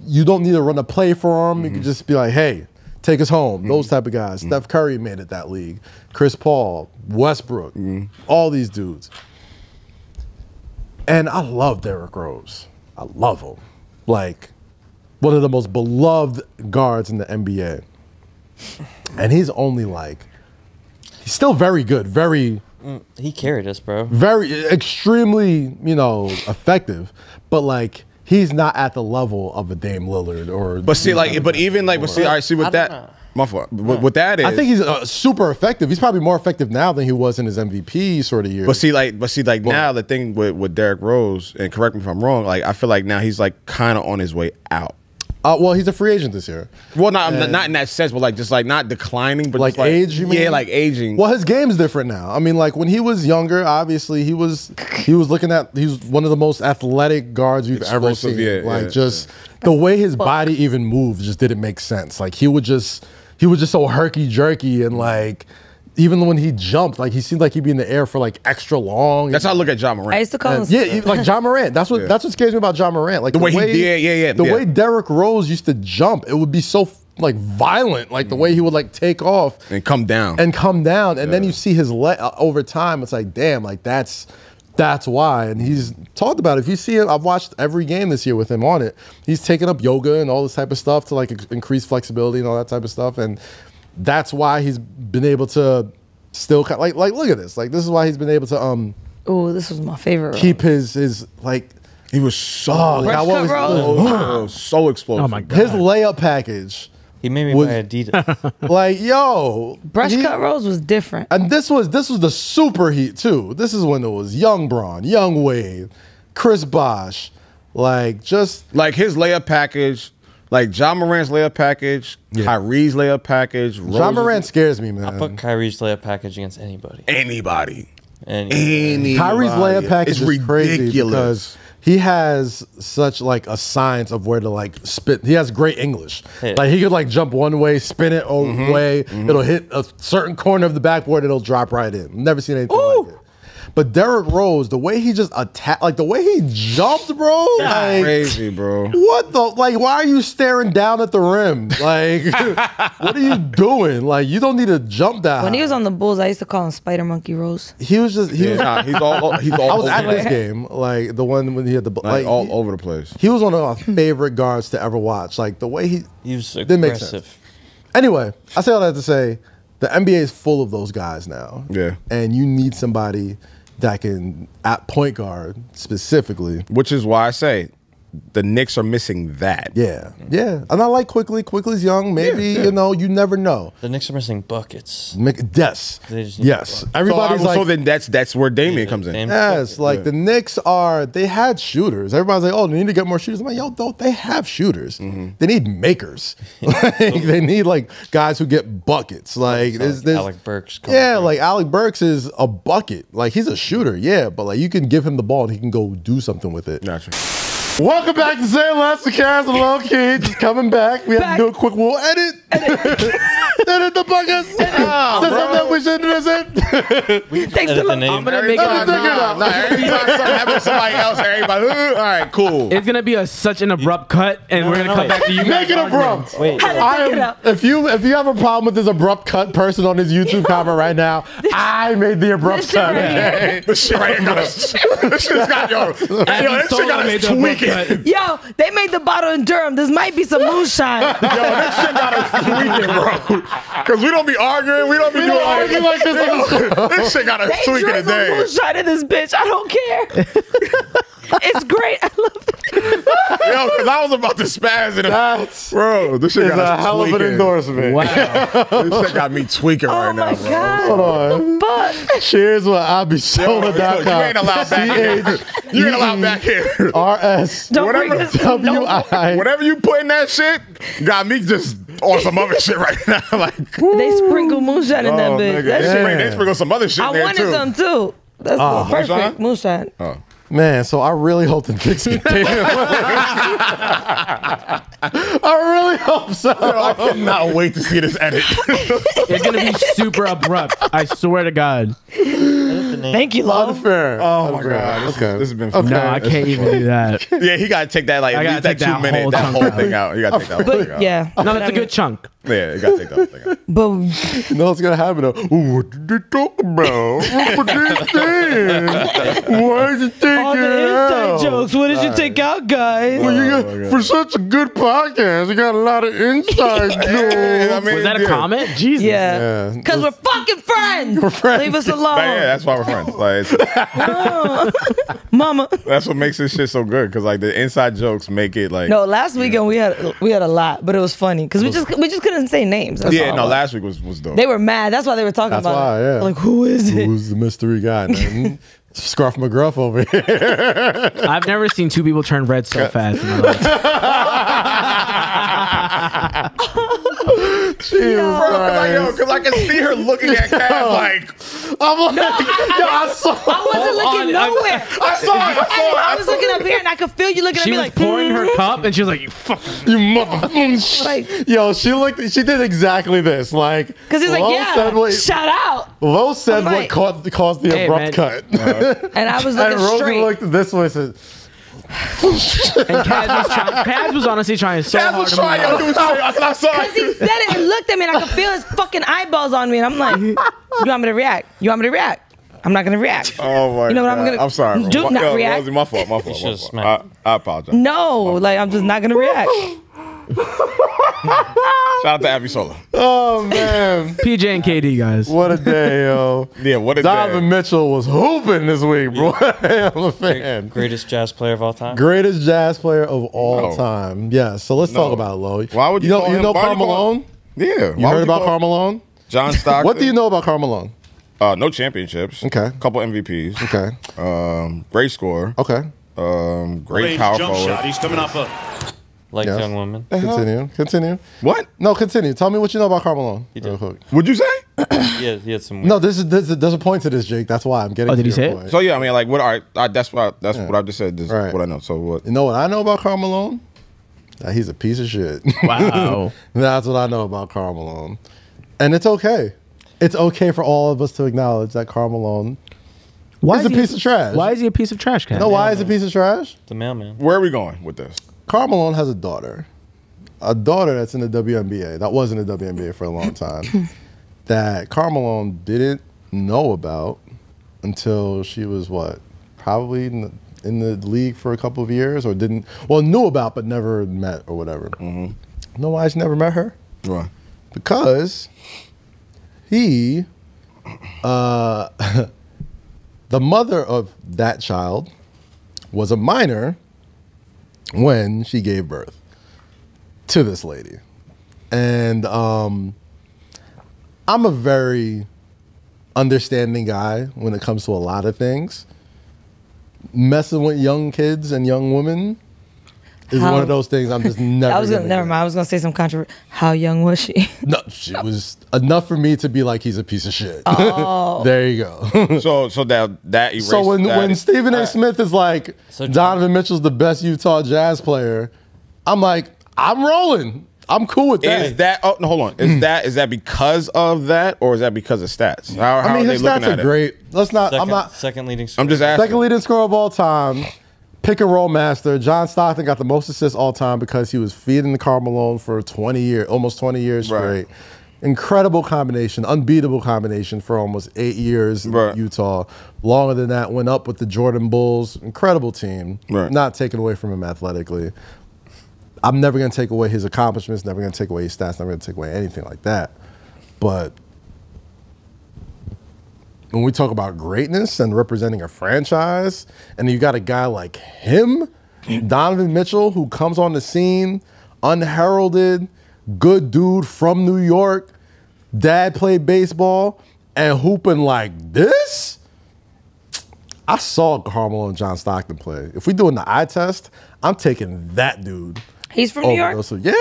You don't need to run a play for them. You can just be like, hey, take us home. Those type of guys. Steph Curry made it that league. Chris Paul, Westbrook, all these dudes. And I love Derrick Rose. I love him. Like, one of the most beloved guards in the NBA. And he's only like, he's still very good, very... He carried us, bro. Very, extremely, you know, effective. But like, he's not at the level of a Dame Lillard or... But see, like, but even like, but see, all right, see with that... My fault. What that is... I think he's super effective. He's probably more effective now than he was in his MVP sort of years. But see, like now the thing with Derrick Rose, and correct me if I'm wrong, like, I feel like now he's like kind of on his way out. Well, he's a free agent this year. Well, not in that sense, but like just like not declining, but like age. You mean? Yeah, like aging. Well, his game's different now. I mean, like when he was younger, obviously he was looking at, he's one of the most athletic guards you've ever seen. The way his body even moved just didn't make sense. Like he was just so herky jerky and like. Even when he jumped, like he seemed like he'd be in the air for like extra long. That's how I look at John Morant. I used to call him. Yeah, like John Morant. That's what scares me about John Morant. Like the way way Derrick Rose used to jump, it would be so like violent. Like the way he would like take off and come down, and then you see his leg over time. It's like damn, like that's why. And he's talked about it. If you see it, I've watched every game this year with him on it. He's taken up yoga and all this type of stuff to like increase flexibility and all that type of stuff. And that's why he's been able to still like look at this. Like this is why he's been able to oh, this was my favorite. Keep his like he was so so explosive. Oh my God. His layup package. He made me buy Adidas. Like yo, brush cut Rose was different. And this was the super heat too. This is when it was young Braun, young Wade, Chris Bosh, like just like his layup package. Like John Morant's layup package, Kyrie's layup package. John Morant scares me, man. I put Kyrie's layup package against anybody. Anybody. Kyrie's layup package is crazy because he has such like a science of where to like spin. He has great English. Like he could like jump one way, spin it away. It'll hit a certain corner of the backboard. It'll drop right in. Never seen anything like it. But Derrick Rose, the way he just attacked, like the way he jumped, bro, like crazy, bro. What the, like, why are you staring down at the rim? Like, what are you doing? Like, you don't need to jump that high. When he was on the Bulls, I used to call him Spider Monkey Rose. He was just, he's all I was at this place. game, like the one when he had the, like all over the place. He was one of my favorite guards to ever watch. Like the way he was didn't make sense. Anyway, I say all that to say, the NBA is full of those guys now. Yeah. And you need somebody that can, at point guard specifically. Which is why I say the Knicks are missing that. Yeah. And I like Quickly. Quickly's young. Maybe, you know, you never know. The Knicks are missing buckets. Yes. Yes. Everybody's like... So then that's where Damian comes in. Yes. Like the Knicks they had shooters. Everybody's like, oh, they need to get more shooters. I'm like, yo, they have shooters. They need makers. Like, they need like guys who get buckets. Like there's Alec Burks. Like Alec Burks is a bucket. Like he's a shooter, but like you can give him the ball and he can go do something with it. Gotcha. Welcome back to Say Less, the Kaz and Lowkey. Just coming back. We have to do a quick little edit. Edit the buckets. Say something that we shouldn't visit. Thanks to the name. I'm gonna make it. Every time something happens to somebody else, everybody. All right, cool. It's gonna be such an abrupt cut, and we're gonna come back to you. Make it abrupt. Wait. If you have a problem with this abrupt cut person on his YouTube comment right now, I made the abrupt cut. This shit right here this shit's got this shit got us tweaking. Yo, they made the bottle in Durham. This might be some moonshine. Yo, this shit got us tweaking, bro. Because we don't be arguing. We don't be doing arguing like this. This shit got us tweaking They today. drink moonshine in this bitch. I don't care. It's great. I love it. Yo, because I was about to spaz in it. Bro, this shit got us a hell of an endorsement. Wow. This shit got me tweaking right now, bro. God. Hold on. But Cheers with abisola.com. You ain't allowed back here. You ain't allowed back here. RS. don't bring this to WI. Whatever you put in that shit got me just on some other shit right now. Like, they sprinkle moonshine in that bitch. nigga, That shit. they sprinkle some other shit in I there wanted too. some too. That's the perfect moonshine. Man, so I really hope the Knicks continue. I really hope so. Yo, I cannot wait to see this edit. It's gonna be super abrupt. I swear to God. Thank you, love. Unfair. Oh my God. Okay. This has been Okay. fun. No, I can't even do that. Yeah, he gotta take that like at I least gotta that take 2 that minute, whole that chunk whole out. thing out. You gotta take that whole thing But out. yeah. No, that's a good chunk. Yeah, you gotta take that whole thing out. But You know what's gonna happen though? Ooh, what did they talk about? What did they say? Why did you take all it the inside out? jokes. What did you take out, guys? Well, you got, for such a good podcast, you got a lot of inside jokes. I mean, Was that a comment? Jesus. Yeah. Because we're fucking friends. We're friends. Leave us alone. Yeah, that's why we're friends. Like, Mama. that's what makes this shit so good. Because like the inside jokes make it like. No, last weekend we had a lot, but it was funny because we just couldn't say names. That's Yeah, all. no, last week was dope. They were mad. That's why they were talking That's about why, it. yeah. Like, who is it? Who's the mystery guy? Man? Scruff McGruff over here. I've never seen two people turn red so fast in my life. Because I can see her looking at Cass like. I'm like, I saw. I wasn't looking nowhere. I saw it. I was looking up here and I could feel you looking at She me was like pouring her cup and she was like, "You fucking." You motherfucker. Like, Yo, she did exactly this. Like, because he's like, Lo yeah, said what, shout out. Lo said I'm like, what caused the Hey, abrupt man. cut. And I was And looking Rosie straight. looked this way and said, And Kaz was honestly trying so hard to move on. I saw Because he said it and looked at me and I could feel his fucking eyeballs on me. And I'm like, you want me to react? You want me to react? I'm not going to react. Oh my You know what God. I'm gonna I'm sorry. Bro. do? Not react. Rosie, my fault. should've My fault. smacked I apologize. No, like I'm just not going to react. Shout out to Abby Sola. oh, man. PJ and KD, guys. What a day, yo. Yeah, what a Donovan day. Mitchell was hooping this week, bro. I'm a fan. Greatest jazz player of all time. Greatest jazz player of all No. time. Yeah, so let's talk No. about Lo. Why would you know, call you him- know why would you Karl call- Malone? Yeah. You heard about Karl Malone? John Stockton. What do you know about Karl Malone? No championships. Okay. Couple MVPs. Okay. Great scorer. Okay. Great power jump forward. shot. He's coming off a. Like Yes. young woman. Continue. What? No, continue. Tell me what you know about Karl Malone. He did. Real quick. Would you say? He had some. No, there's a point to this, Jake. That's why I'm getting. Oh, to did he your say it? point. So yeah, I mean, like, what? All right, that's what I just said. This is Right. what I know. So what? You know what I know about Karl Malone? That he's a piece of shit. Wow. That's what I know about Karl Malone. And it's okay. It's okay for all of us to acknowledge that Karl Malone is a piece of trash. Why is he a piece of trash can? No, why is he a piece of trash? The mailman. Where are we going with this? Karl Malone has a daughter that's in the WNBA, that was in the WNBA for a long time, that Karl Malone didn't know about until she was probably in the league for a couple of years, or knew about but never met or whatever. Mm-hmm. You know why she never met her? Right. Because he, the mother of that child was a minor when she gave birth to this lady. And I'm a very understanding guy when it comes to a lot of things. Messing with young kids and young women is one of those things I'm just never. Never mind. I was gonna say some controversy. How young was she? No, she was enough for me to be like, he's a piece of shit. Oh, there you go. so that erased. So when Stephen A. Smith is like, Donovan Mitchell's the best Utah Jazz player, I'm like, I'm rolling. I'm cool with that. Is that? Oh, no, hold on. Is that because of that, or is that because of stats? How I mean, his stats are great. Let's not. Second, I'm not. Second leading scorer. I'm just asking. Second leading scorer of all time. Pick and roll master. John Stockton got the most assists all time because he was feeding the Karl Malone for 20 years, almost 20 years straight. Incredible combination, unbeatable combination for almost 8 years in Utah. Longer than that, went up with the Jordan Bulls. Incredible team. Not taken away from him athletically. I'm never going to take away his accomplishments, never going to take away his stats, never going to take away anything like that. But when we talk about greatness and representing a franchise, and you got a guy like him, Donovan Mitchell, who comes on the scene unheralded, good dude from New York, dad played baseball, and hooping like this? I saw Carmelo and John Stockton play. If we're doing the eye test, I'm taking that dude. He's from New York? Yeah.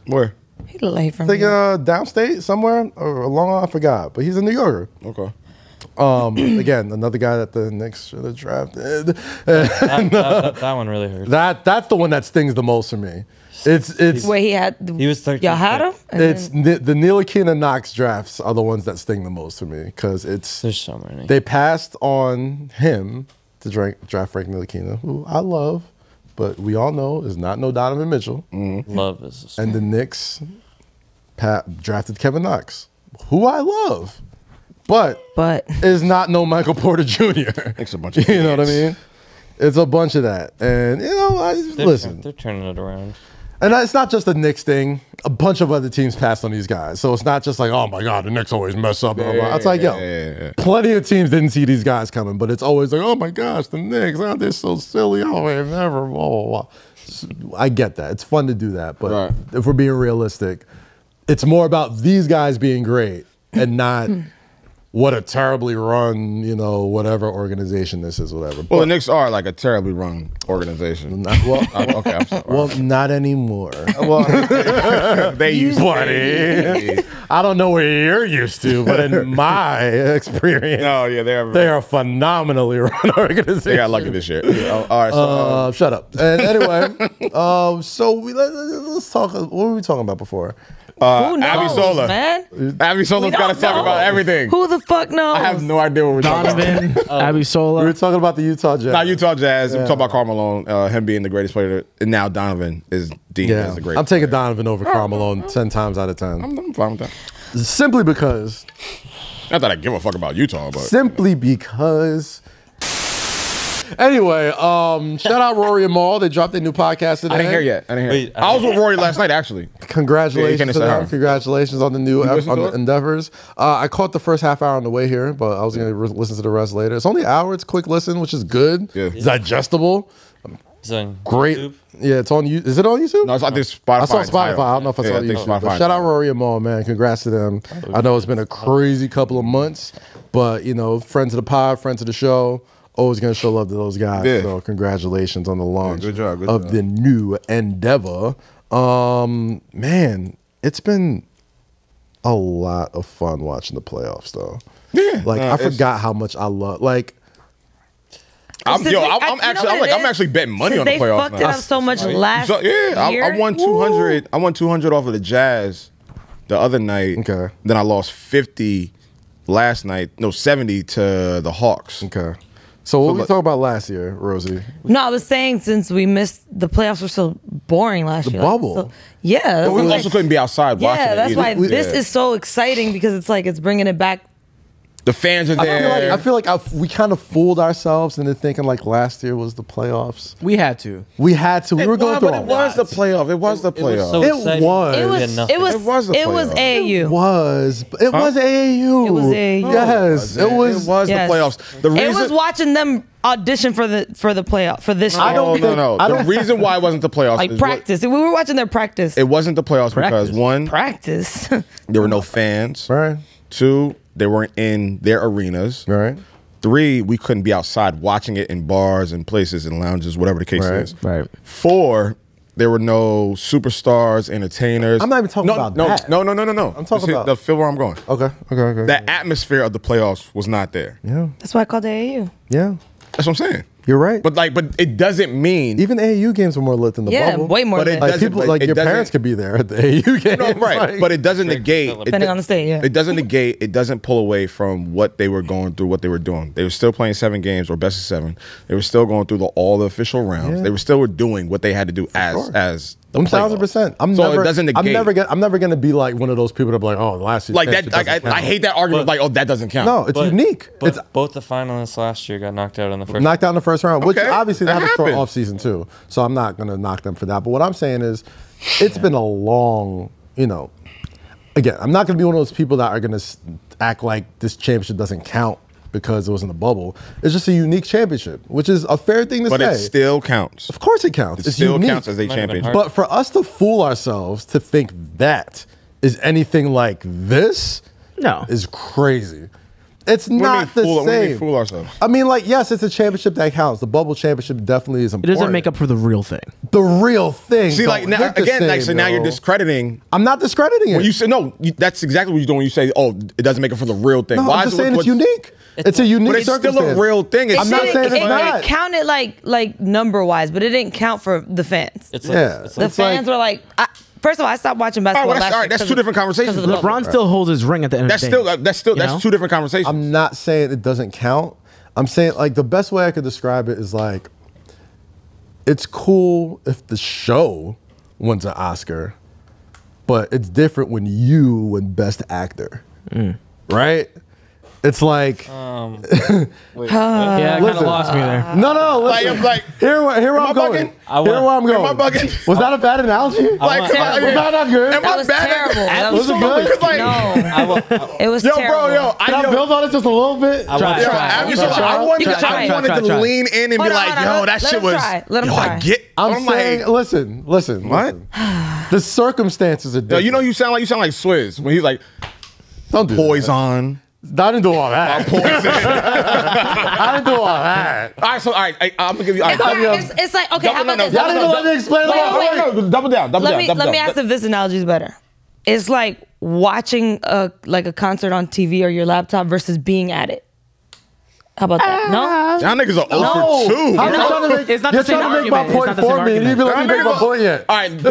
Where? He look like from New York. Downstate somewhere or along, I forgot. But he's a New Yorker. Okay. Again, another guy that the Knicks should have drafted. that one really hurt. That's the one that stings the most for me. It's where he was 13. Y'all had him? It's the Ntilikina Knox drafts are the ones that sting the most for me because there's so many. They passed on him to draft Frank Ntilikina, who I love, but we all know is not no Donovan Mitchell. Love is. And the Knicks drafted Kevin Knox, who I love, but is not no Michael Porter Jr. It's a bunch of you know what I mean? It's a bunch of that, and listen, they're turning it around. And it's not just a Knicks thing. A bunch of other teams passed on these guys. So it's not just like, oh my God, the Knicks always mess up. Blah, blah. It's like, plenty of teams didn't see these guys coming, but it's always like, oh my gosh, the Knicks, they're so silly. Oh, they've never, blah, blah, blah. I get that. It's fun to do that. But if we're being realistic, it's more about these guys being great and not what a terribly run, whatever organization this is, whatever. Well, the Knicks are like a terribly run organization. Okay, I'm sorry. Well, not anymore. Well, they used to. I don't know what you're used to, but in my experience, they are a phenomenally run organization. They got lucky this year. All right, so shut up. And anyway, let's talk. What were we talking about before? Who knows, Abby Sola. Man? Abby Sola's got to talk about everything. Who the fuck knows? I have no idea what we're talking about. Abby Sola. We were talking about the Utah Jazz. Not Utah Jazz. We're talking about Karl Malone, him being the greatest player. And now Donovan is deemed as the greatest. I'm taking Donovan over Karl Malone 10 times out of 10. I'm fine with that. Simply because. Not that I give a fuck about Utah, but. Simply because. Anyway, shout out Rory and Maul. They dropped their new podcast today. I didn't hear yet. Wait, I was with Rory last night, actually. Congratulations to them. Congratulations on the new endeavors. I caught the first half hour on the way here, but I was going to listen to the rest later. It's only an hour. It's a quick listen, which is good. Yeah. It's digestible. It's on great. YouTube? Yeah, it's on YouTube. Is it on YouTube? No, it's on this Spotify. I saw Spotify. I don't know if I saw YouTube. But shout out Rory and Maul, man. Congrats to them. I know it's been a crazy couple of months, but, friends of the pod, friends of the show. Always going to show love to those guys. Yeah. So congratulations on the launch good job. The new endeavor. Man, it's been a lot of fun watching the playoffs, though. Yeah. I forgot how much I love. I'm actually betting money on the playoffs. They fucked it up so much last year. I won 200. I won 200 off of the Jazz the other night. Okay. Then I lost 50 last night. No, 70 to the Hawks. Okay. So what were we talking about last year, Rosie? No, I was saying since we missed the playoffs were so boring last year. The bubble. But we also couldn't be outside watching it. Yeah, that's why this is so exciting because it's bringing it back. The fans are there. I feel like we kind of fooled ourselves into thinking last year was the playoffs. We had to. We were going through it was the playoff. It was the playoff. It was AAU. It was AAU. It was AAU. Yes, it was the playoffs. It was watching them audition for the playoff for this year. No. The reason why it wasn't the playoffs practice. We were watching their practice. It wasn't the playoffs because one, practice. There were no fans. Right. 2, they weren't in their arenas. Right. 3, we couldn't be outside watching it in bars and places and lounges, whatever the case is. Right. 4, There were no superstars, entertainers. I'm not even talking about that. No. I'm talking about the feel where I'm going. Okay. The atmosphere of the playoffs was not there. Yeah. That's why I called it AAU. Yeah. That's what I'm saying. You're right. But it doesn't mean even AAU games were more lit than the bubble. Yeah, way more lit. Like people, like your parents could be there at the AAU game. No, right. But it doesn't negate. Depending on the state, yeah. It doesn't negate. It doesn't pull away from what they were going through, what they were doing. They were still playing 7 games or best of 7. They were still going through all the official rounds. Yeah. They were still doing what they had to do as. 1,000%. I'm never gonna be like one of those people that be like, oh, the last year. Like that. I hate that argument. Like, oh, that doesn't count. No, it's unique. But both the finalists last year got knocked out in the first. Knocked out in the first round, which obviously they have a short off season too. So I'm not gonna knock them for that. But what I'm saying is, it's been a long, Again, I'm not gonna be one of those people that are gonna act like this championship doesn't count because it was in the bubble. It's just a unique championship, which is a fair thing to say. But it still counts. Of course it counts. It still counts as a championship. But for us to fool ourselves to think that is anything like this is crazy. It's not the same. When we fool ourselves. I mean, like, yes, it's a championship that counts. The bubble championship definitely is important. It doesn't make up for the real thing. The real thing. See, like, now, again, like, so now you're discrediting. I'm not discrediting it. When you say, that's exactly what you're doing when you say, oh, it doesn't make up for the real thing. No, I'm just saying it's unique. It's a unique circumstance. But it's still a real thing. I'm not saying it's not. It counted like number-wise, but it didn't count for the fans. The fans were like... First of all, I stopped watching basketball last year. That's 2 different conversations. LeBron still holds his ring at the end of the day. That's 2 different conversations. I'm not saying it doesn't count. I'm saying, like, the best way I could describe it is, like, it's cool if the show wins an Oscar, but it's different when you win Best Actor, right? It's like, yeah, it kind of lost me there. No, listen. Like, here I'm going. Here I'm going. Am I bugging? Was that a bad analogy? Like, was that not good? That was terrible. Was it good? No, it was terrible. Can I build on it just a little bit? I wanted to lean in and be like, yo, that shit was. Let him try. I'm saying, listen. What? The circumstances are different. You know, you sound like Swizz when he's like, don't do Poison. I didn't do all that. I didn't do all that. All right, I'm gonna give you. It's like, okay, how about this? Y'all didn't let me explain it. Double down. Let me ask if this analogy is better. It's like watching a concert on TV or your laptop versus being at it. How about that? No? Y'all niggas are 0 for 2. It's not the same argument. You're trying to make my point for me. You didn't even let me make my point yet. All right,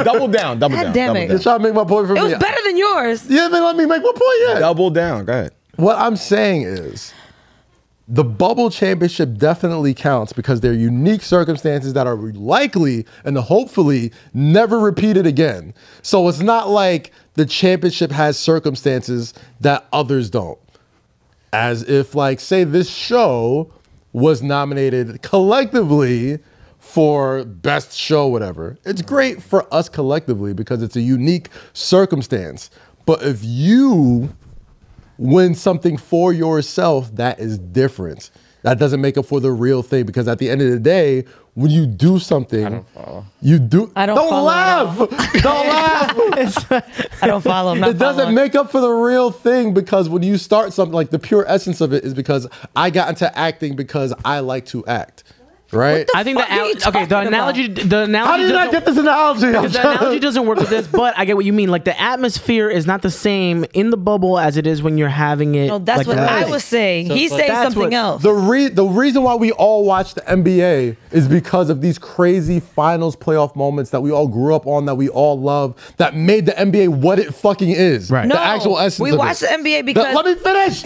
double down. God damn it. You're trying to make my point for me. It was better than yours. You didn't even let me make my point yet. Double down. Go ahead. What I'm saying is, the bubble championship definitely counts because they're unique circumstances that are likely and hopefully never repeated again. So it's not like the championship has circumstances that others don't. As if, like, say this show was nominated collectively for best show, whatever. It's great for us collectively because it's a unique circumstance. But if you win something for yourself, that is different. That doesn't make up for the real thing because at the end of the day, when you do something, I don't follow. You do. I don't follow. Laugh. Don't laugh. I don't follow. It doesn't make up for the real thing because when you start something, like the pure essence of it is because I got into acting because I like to act. Right? I think the analogy. How do you not get this analogy? Because the analogy doesn't work with this, but I get what you mean. Like the atmosphere is not the same in the bubble as it is when you're having it. No, that's like what I was saying. So he's saying something else. The reason why we all watch the NBA is because of these crazy finals playoff moments that we all grew up on, that we all love, that made the NBA what it fucking is. Right. No, the actual essence we of watched it. the NBA because... Let me finish.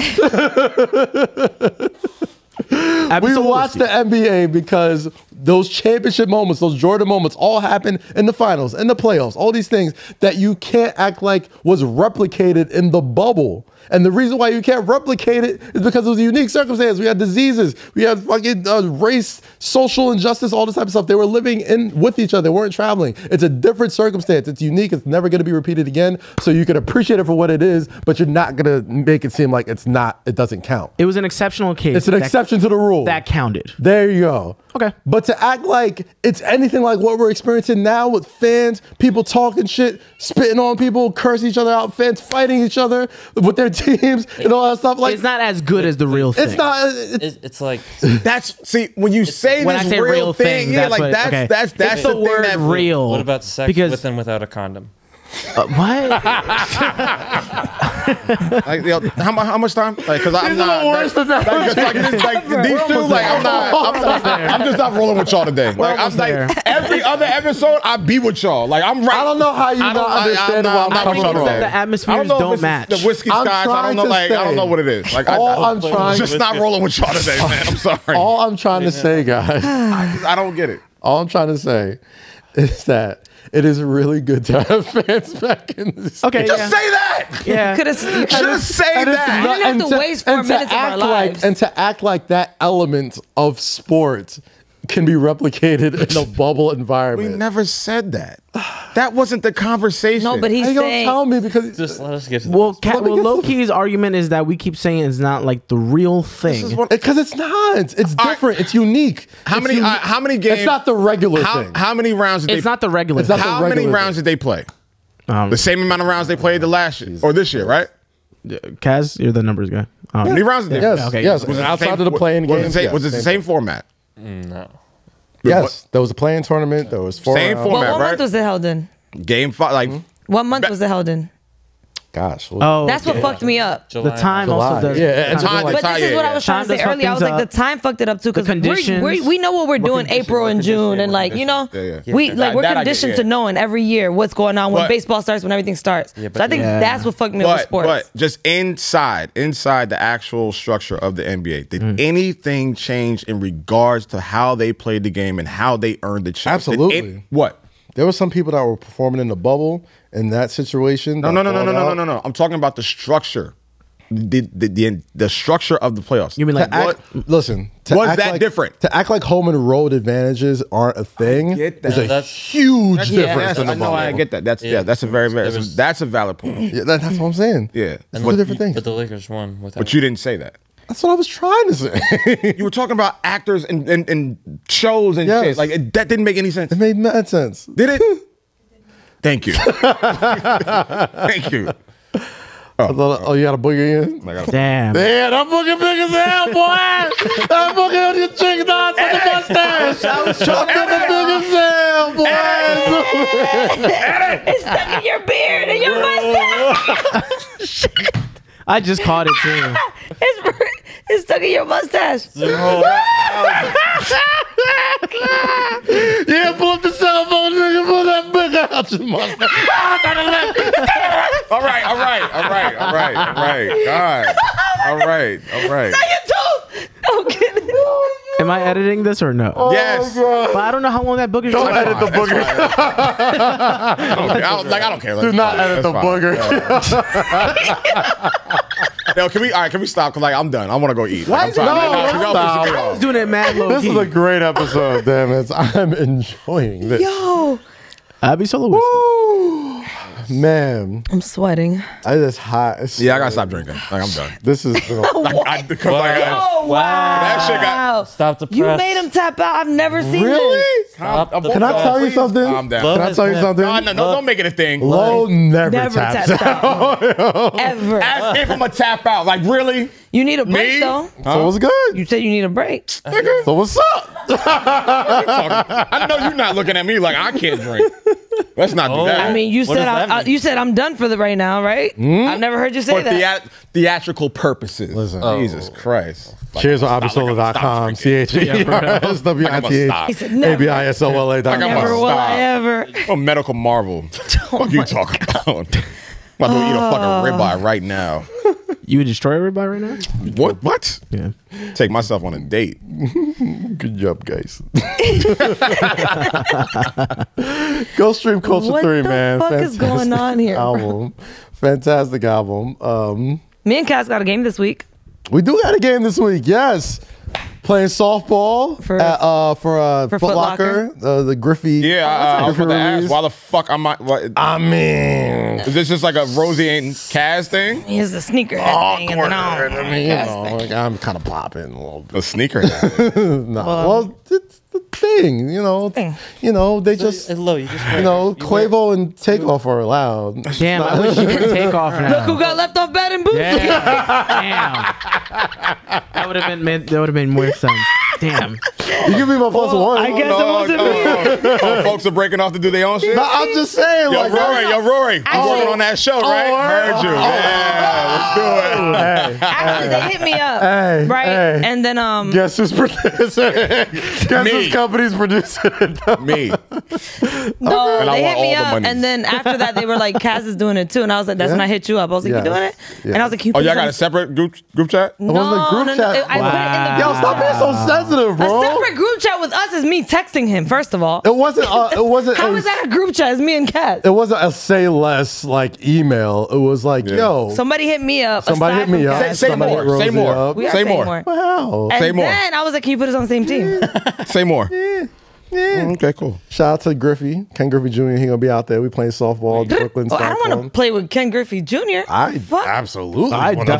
We watch the NBA because those championship moments, those Jordan moments all happen in the finals, in the playoffs, all these things that you can't act like was replicated in the bubble. And the reason why you can't replicate it is because it was a unique circumstance. We had diseases, we had fucking race, social injustice, all this type of stuff. They were living with each other, they weren't traveling. It's a different circumstance. It's unique, it's never gonna be repeated again. So you can appreciate it for what it is, but you're not gonna make it seem like it doesn't count. It was an exceptional case. It's an exception to the rule. That counted. There you go. Okay. But But to act like it's anything like what we're experiencing now with fans, people talking shit, spitting on people, cursing each other out, fans fighting each other with their teams and all that stuff. Like, it's not as good as the real thing. It's not. It's like when you say when this I say real thing, yeah, like that's the word thing real. What about sex with and without a condom? What? Like, how much time? Like, because I'm not worse than that. These two. Like, I'm just not rolling with y'all today. Like, I'm like every other episode, I be with y'all. Like, I'm right. I don't know how you not understand why I'm coming from. The atmospheres don't match. The whiskey scotch. I don't know. Like, I don't know what it is. Like, I'm just not rolling with y'all today, man. I'm sorry. All I'm trying to say, guys, I don't get it. All I'm trying to say is that it is really good to have fans back in this. Okay, just say that. Yeah, should have said that. We didn't have to waste 4 minutes of our lives. And to act like that element of sports can be replicated in a bubble environment. We never said that. That wasn't the conversation. No, but he's saying. Don't tell me because just let us get to well, Lowkey's argument is that we keep saying it's not like the real thing because it's not. It's different. It's unique. How many games? It's not the regular thing. How many rounds? Did it's not the regular. It's not how the many rounds did they play? The same amount of rounds they played the last year or this year, right? Kaz, you're the numbers guy. How many rounds did they play? Yes. Okay. Yes. Was it outside of the playing game? Was it the same format? No. Yes. There was a playing tournament. There was 4 same rounds. format, What right? month was it held in? Game 5, like What month was it held in? Gosh. That's what fucked me up. The time also does. Yeah, But this is what I was trying to say earlier. I was like, the time fucked it up too because we know what we're doing April and June, and like we're conditioned to knowing every year what's going on when baseball starts, when everything starts. So I think that's what fucked me up with sports. But just inside the actual structure of the NBA, did anything change in regards to how they played the game and how they earned the chance? Absolutely. What? There were some people that were performing in the bubble in that situation. No. I'm talking about the structure, the structure of the playoffs. You mean like listen? Was that different? To act like home and road advantages aren't a thing. I get that. There's a huge difference. I know. I get that. That's a that's a valid point. Yeah, that's what I'm saying. Yeah, it's two different things. But the Lakers won without. But you didn't say that. That's what I was trying to say. You were talking about actors and shows and shit. Like that didn't make any sense. It made mad sense. Did it? Thank you. Thank you. Oh, you got a booger in? Damn. Yeah, that booger big as hell, boy. That booger on your chicken dogs on the mustache. I was trying to big as hell, boy. It's stuck in your beard and your mustache. I just caught it too. It's stuck in your mustache. Yeah, pull up the cell phone, nigga. Pull that booger out your mustache. All right. Not your tooth. I'm kidding. Am I editing this or no? Yes. But I don't know how long that booger. Don't edit the booger. I don't care. Do not edit the booger. Yo, can we stop? Cause like I'm done. I want to go eat. What? Like, Stop. I was doing it mad low. This is a great episode, damn it. I'm enjoying this. Yo. Abby Solo whiskey. Man, I'm sweating. I just hot. Yeah, I gotta stop drinking. Like I'm done. This is Wow. That shit got. Stop the press. You made him tap out. I've never seen really. this. Can I tell you something? Calm down. Can I tell you something? No, don't make it a thing. Low never taps out. Ever. Ask if I'm a tap out. Like really? You need a break though. So what's good? You said you need a break. So what's up? I know you're not looking at me like I can't drink. Let's not do that. I mean, you said I'm done for the right now, right? I've never heard you say that. For theatrical purposes. Listen. Jesus Christ. Cheers on AbiSola.com. CHERSWITHABISOLA.com. Never will I ever. A medical marvel. What you talking about? I'm about to eat a fucking ribeye right now. You would destroy everybody right now? What? Yeah. Take myself on a date. Good job, guys. Go stream Culture 3, man. What the fuck is going on here? Album. Fantastic album. Me and Cass got a game this week. We do got a game this week, yes. Playing softball for Foot Locker, the Griffey. Yeah, I was about to ask, why the fuck am I? I mean, is this just like a Rosie and Kaz thing? He's a sneakerhead thing. And I mean, you know, like, I'm kind of popping a little bit. A sneakerhead? No, well, it's thing. You know, they just Quavo and Takeoff are allowed. Damn, I wish you could take off now. Look who got left off bad and bougie. Damn. That would have been more sense. Damn. You give me my +1. I guess it wasn't me. Folks are breaking off to do their own shit. No, I'm just saying. Yo, Rory, I'm working on that show, right? Heard you. Yeah, let's do it. Actually, they hit me up, right? And then guess who's producing? Guess whose company's producing it? Me. No, they hit me up, and then after that, they were like, "Kaz is doing it too," and I was like, "That's when I hit you up." I was like, "You doing it?" And I was like, "You." Oh, y'all got a separate group chat? No, group chat. I put it in the Yo, stop being so sensitive, bro. A separate group chat with us is me texting him. First of all, it wasn't. How is that a group chat? It's me and Kaz. It wasn't a say less like email. It was like, yo, somebody hit me up. Somebody hit me up. Say more. Say more. Say more. Wow. And say more. then I was like, can you put us on the same team? Say more. Yeah. Okay, cool. Shout out to Griffey, Ken Griffey Jr. He gonna be out there. We playing softball, Brooklyn. I don't want to play with Ken Griffey Jr. Absolutely. I do, but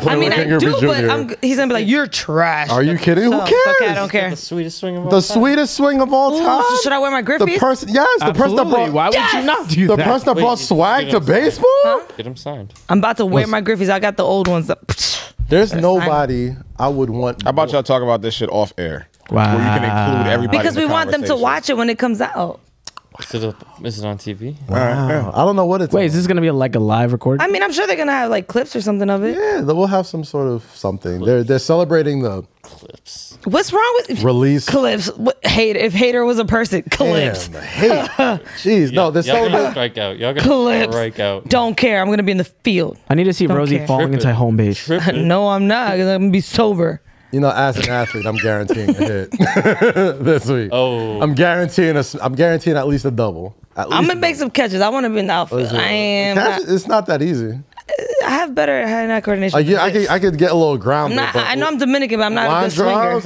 he's gonna be like, "You're trash." Are you kidding? Who cares? Okay, I don't care. The sweetest swing of all time. Sweetest swing of all time. So should I wear my Griffies? The person that brought. Why would you not do that? The person that brought swag to baseball. Huh? Get him signed. I'm about to wear my Griffies. I got the old ones. There's nobody I would want. How about y'all talk about this shit off air? Wow. Where you can include everybody. Because we want them to watch it when it comes out. Is it on TV? Wow. I don't know what it's. Wait, is this gonna be like a live recording? I mean, I'm sure they're gonna have like clips or something of it. Yeah, we'll have some sort of something. They're celebrating the clips. What's wrong with release clips? If Hater was a person, clips. Damn, hate. Jeez, no, they're celebrating. Strike out. Y'all clips. Strike out. Don't care. I'm gonna be in the field. I need to see Rosy falling into home base. No, I'm not. I'm gonna be sober. You know, as an athlete, I'm guaranteeing a hit this week. Oh, I'm guaranteeing at least a double. I'm gonna make some catches. I want to be in the outfield. I am. It's not that easy. I have better hand-eye coordination. I could get a little grounded. I know I'm Dominican, but I'm not a good swinger.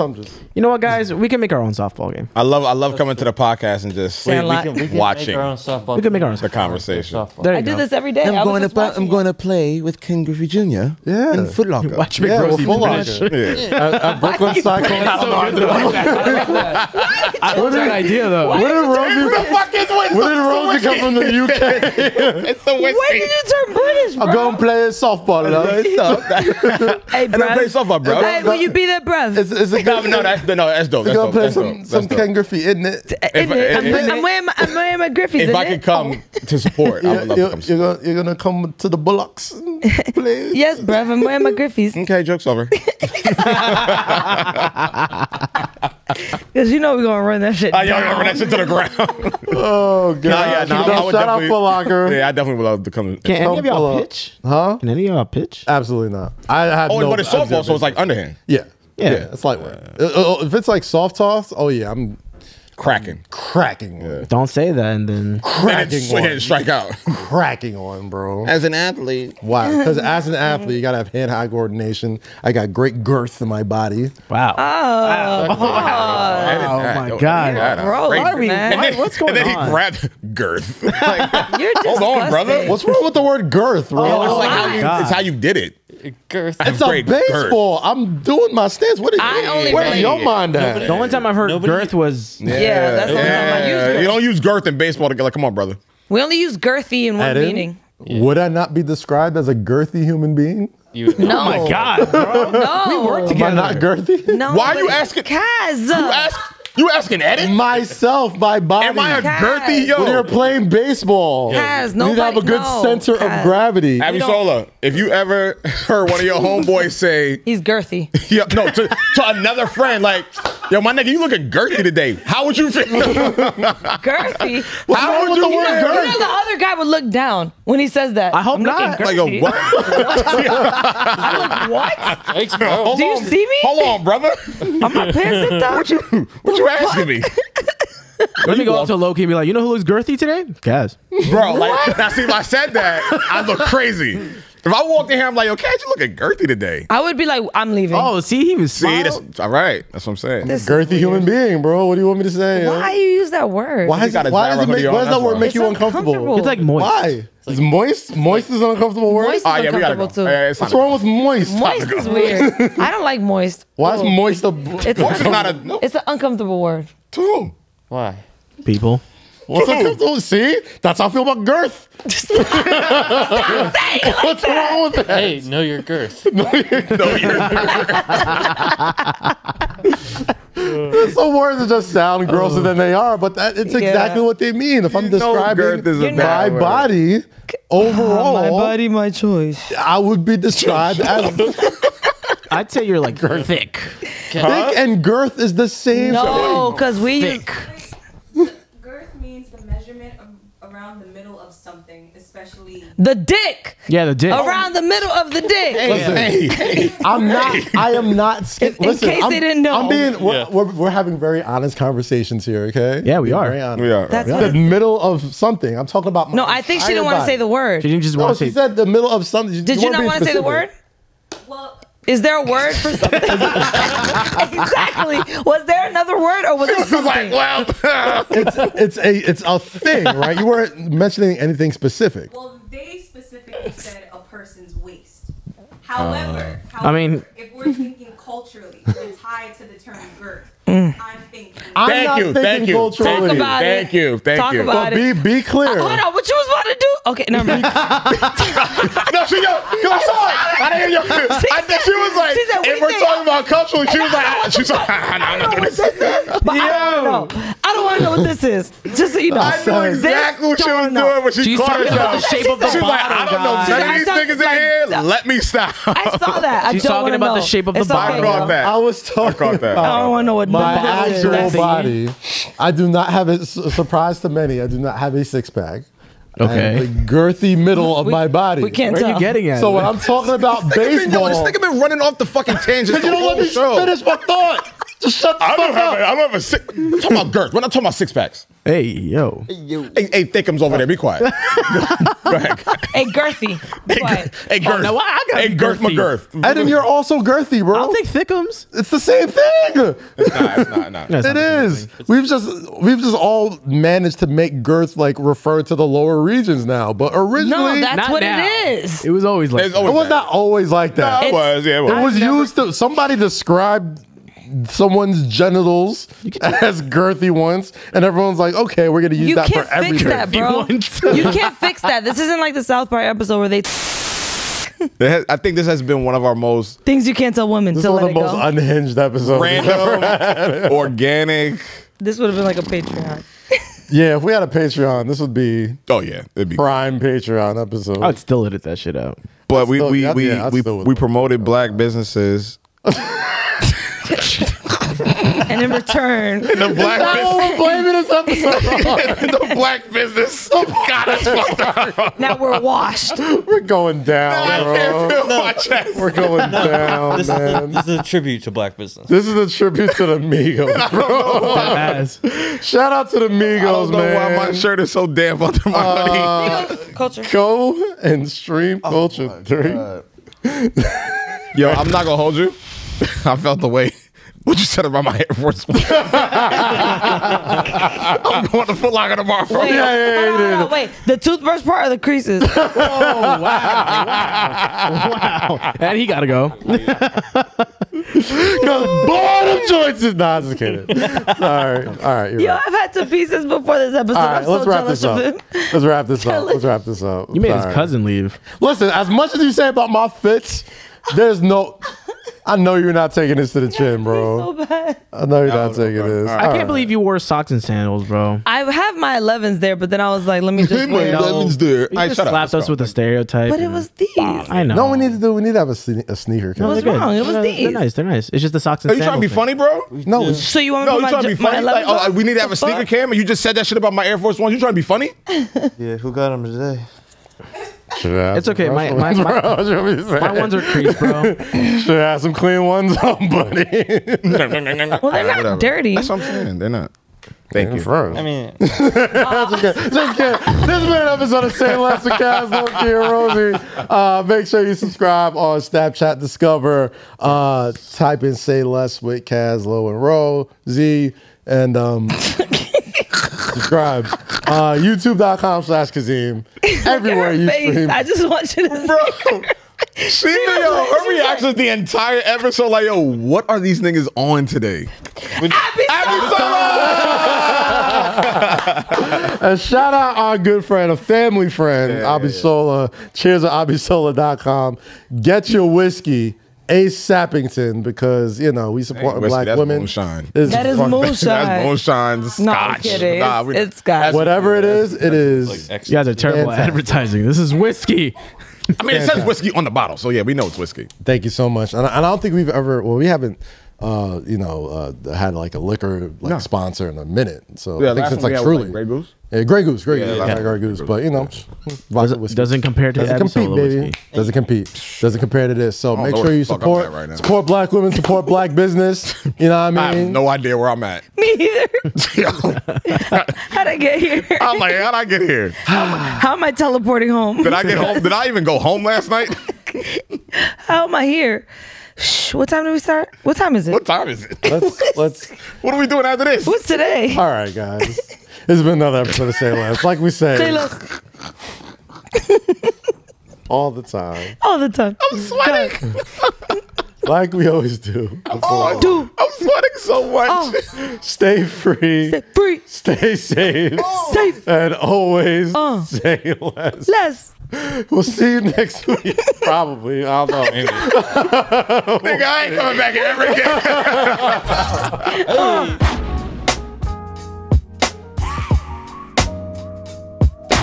You know what, guys? We can make our own softball game. I love coming to the podcast and just we can watching. We can make our own the conversation. I do this every day. I'm going to play with Ken Griffey Jr. Yeah, in Foot Locker. Watch me, Rosy. At Brooklyn Cyclone. I love that idea though. Where did Rosy come from the UK? It's the West. When did you turn British, bro? I'm going to play softball. Hey, bro. Play softball, bro. Hey, will you be there, bruv? It's a good. No, that's dope. You're gonna play some Ken Griffey, isn't it? I'm wearing my Griffies. If I could come to support, I would love to come support. You're gonna come to the Bullocks and play. Yes, bruv. I'm wearing my Griffies. Okay, joke's over. Because you know we're gonna run that shit. Y'all gonna run that shit to the ground. Oh god! Shout out Foot Locker. Yeah, I definitely would love to come. Can any of y'all pitch? Huh? Can any of y'all pitch? Absolutely not. I had no. But it's softball, so it's like underhand. Yeah, it's lightweight. If it's like soft toss, oh yeah, I'm cracking. Yeah. Don't say that and then strike out. Cracking on, bro. As an athlete. Why? Because as an athlete, you gotta have hand-eye coordination. I got great girth in my body. Wow. Oh my God. What's going on? And then he grabbed girth. You're disgusting. Hold on, brother. What's wrong with the word girth, bro? It's like it's how you did it. Girth. It's a baseball. Girth. I'm doing my stance. Where's your mind at? The only time I've heard girth was that's the only time I use girth. You don't use girth in baseball to get like, come on, brother. We only use girthy in one meaning. Yeah. Would I not be described as a girthy human being? No. Oh my God, bro. No. We work together. Am I not girthy? No. Why are you asking? You asking Eddie? Myself, my body. Am I a girthy yo? When you're playing baseball, you need to have a good center of gravity. Abisola, if you ever heard one of your homeboys say he's girthy, to another friend, like, yo, my nigga, you looking girthy today. How would you feel? Girthy? How would you feel? You know the other guy would look down when he says that. I hope not. Like, what? I'm like, what? Thanks, bro. Do you see me? Hold on, brother. I'm not pissed at that. What you asking me? Let me go up to Lowkey and be like, you know who looks girthy today? Kaz. Bro, like, now see, if I said that, I'd look crazy. If I walked in here, I'm like, yo, Kaz, you looking girthy today. I would be like, I'm leaving. Oh, see, he was that's all right. That's what I'm saying. Girthy human being, bro. What do you want me to say? Why you use that word? Why does that word make you uncomfortable? It's like moist. Why? Is moist? Moist is an uncomfortable word? Moist is uncomfortable too. What's wrong with moist? Moist is weird. I don't like moist. Why is moist It's an uncomfortable word. To whom? Why? People. See? That's how I feel about Girth. What's wrong with that? Hey, know your girth. Some words just sound grosser than they are, but it's exactly what they mean. If I'm describing my body overall, my body, my choice, I would be described as. I'd say you're like thick. Thick and girth is the same. No, because we thick. Girth means the measurement around the middle of something, especially the dick. Yeah, the dick. Around the middle of the dick. Hey, I am not. Listen, in case they didn't know. We're having very honest conversations here, okay? Yeah, we are. Very honest. We are. That's the middle of something. I'm talking about. No, I think she didn't want to say the word. She didn't just want to say. She said the middle of something. Did you not want to say the word? well. Is there a word for something? Exactly. Was there another word, or was it something? it's a thing, right? You weren't mentioning anything specific. Well, they specifically said a person's waist. However, if we're thinking culturally, it's tied to the term girth. I'm thinking. Thank you. Talk about it. Thank you. Talk about it. Be clear. Hold on, what you was about to do? Okay, never mind. No, she I didn't hear you. I think she was like, if we're talking about culturally, she was like, I'm not doing this. I don't want to know what this is. Just so you know. I know exactly what she was doing when she caught herself. The shape of the She was like, I don't know none of these niggas in here. Let me stop. I saw that. She's talking about the shape of the body. I was talking about I don't want to know what my actual body. I do not have a surprise to many. I do not have a six-pack. Okay. The girthy middle of my body. We can't Where tell. are you getting at? So when I'm talking about baseball, this nigga been running off the fucking tangent. you don't let me finish my thought. Just shut the fuck up. I don't have a six. I'm talking about girth. We're not talking about six packs. Hey, yo. Hey, Thickums over there. Be quiet. Go ahead. Hey, girthy. Quiet. Hey, Girth. now I got hey, Girth McGirth. And then you're also girthy, bro. I'll take thickums. It's the same thing. It's not. It is. We've just all managed to make girth like refer to the lower regions now, but originally, No, that's Not what now. it is. It was always like it was not always like that. No, it was. Yeah, It was used to somebody described someone's genitals as girthy once, and everyone's like, okay, we're gonna use that for everything. You can't fix that, bro. You can't fix that. This isn't like the South Park episode where they I think this has been one of our most things you can't tell women. This is one of the most unhinged episodes. Random, organic. This would have been like a Patreon. Yeah, if we had a Patreon, this would be it'd be prime Patreon episode. I'd still edit that shit out. But we promoted black businesses. And in return, the black business. Blaming this episode. The black business. God, that's fucked up. Now we're washed. We're going down, bro. I can't feel my chest. We're going down, man. This is a tribute to black business. This is a tribute to the Migos, bro. Shout out to the Migos, I don't know man. why my shirt is so damn under my hoodie. Migos culture. Go and stream culture 3. Yo, I'm not gonna hold you. I felt the way what you said about my Air Force One. I'm going to Foot Locker tomorrow. Wait, wait. The toothbrush part or the creases? Oh, wow. And he got to go. Bottom choices. Nah, just kidding. All right. Yo, I've had to pieces before this episode. All right, I'm so let's wrap jealous this up. of him. Let's wrap this up. You made his cousin leave. Listen, as much as you say about my fits, there's no... I know you're not taking this to the chin, bro. So bad. I know you're not taking this. I can't believe you wore socks and sandals, bro. I have my 11s there, but then I was like, let me just wear My 11s there. You just slapped us with a stereotype. But it was these. I know. No, we need to have a sneaker. It was wrong. It was these. They're nice. They're nice. It's just the socks and Are you sandals. trying to be funny, bro? No. So you want me to you trying to be put funny? my 11s Like, on? we need to have a sneaker cam, and you just said that shit about my Air Force Ones. You trying to be funny? Yeah, who got them today? It's okay. My ones are creased, bro. Should have some clean ones on, buddy. Well, they're not dirty. That's what I'm saying. They're not. Thank you. First. I mean, Just kidding. This has been an episode of Say Less with Kaz, Lowkey and Rosy. Make sure you subscribe on Snapchat Discover. Type in Say Less with Kaz, Low and Rosy, and subscribe. YouTube.com/Kazim. Everywhere you stream. I just want you to Bro. Her reactions the entire episode, like, yo, what are these niggas on today? Happy summer! And shout out our good friend, a family friend, Abisola. Cheers at abisola.com. Get your whiskey. Ace Sappington, because we support black women. Moonshine. That is moonshine. That's moonshine. Scotch. No, I'm kidding. It's Scotch. Whatever it is, it is. You guys are terrible at advertising. This is whiskey. I mean, it says whiskey on the bottle, so yeah, we know it's whiskey. Thank you so much. And I don't think we've ever. Well, we haven't. Had like a liquor sponsor in a minute. So I think since like Truly. Grey Goose? Yeah, Grey Goose. Grey Goose. But doesn't compare to doesn't compete, baby. Whiskey. Doesn't compete. Doesn't compare to this. So make sure you support black women, support black business. You know what I mean? I have no idea where I'm at. Me either. How'd I get here? I'm like, how'd I get here? How am I teleporting home? Did I get home? Did I even go home last night? How am I here? What time did we start? What time is it? What time is it? Let's. What are we doing after this? What's today? All right, guys. This has been another episode of Say Less. Like we say. All the time. All the time. I'm sweating. Like we always do. I'm sweating so much. Stay free. Stay free. Stay safe. Safe. And always say less. Less. We'll see you next week. Probably. I don't know. Nigga, I ain't coming back here ever again.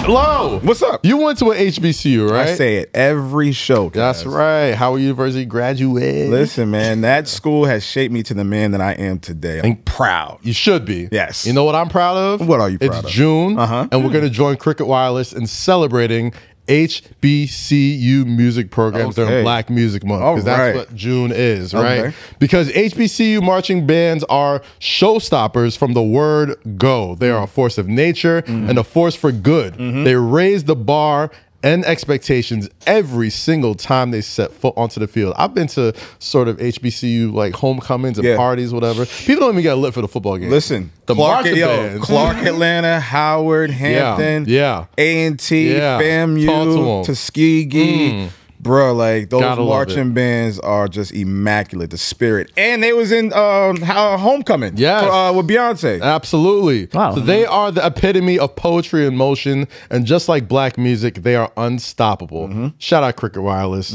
Hello. What's up? You went to an HBCU, right? I say it every show. That's right. Howard University graduate. Listen, man, that school has shaped me to the man that I am today. I'm proud. You should be. Yes. You know what I'm proud of? What are you proud of? It's June, and we're going to join Cricket Wireless in celebrating HBCU music programs during Black Music Month, because that's what June is, right? Because HBCU marching bands are showstoppers from the word go. They are a force of nature and a force for good. They raise the bar and expectations every single time they set foot onto the field. I've been to sort of HBCU like homecomings and parties, whatever. People don't even get lit for the football game. Listen, the Clark, Atlanta, Howard, Hampton, A&T, FAMU, Tuskegee. Bro, like those marching bands are just immaculate. The spirit, and they was in homecoming, with Beyonce. Absolutely. Wow. So they are the epitome of poetry in motion, and just like black music, they are unstoppable. Shout out Cricket Wireless.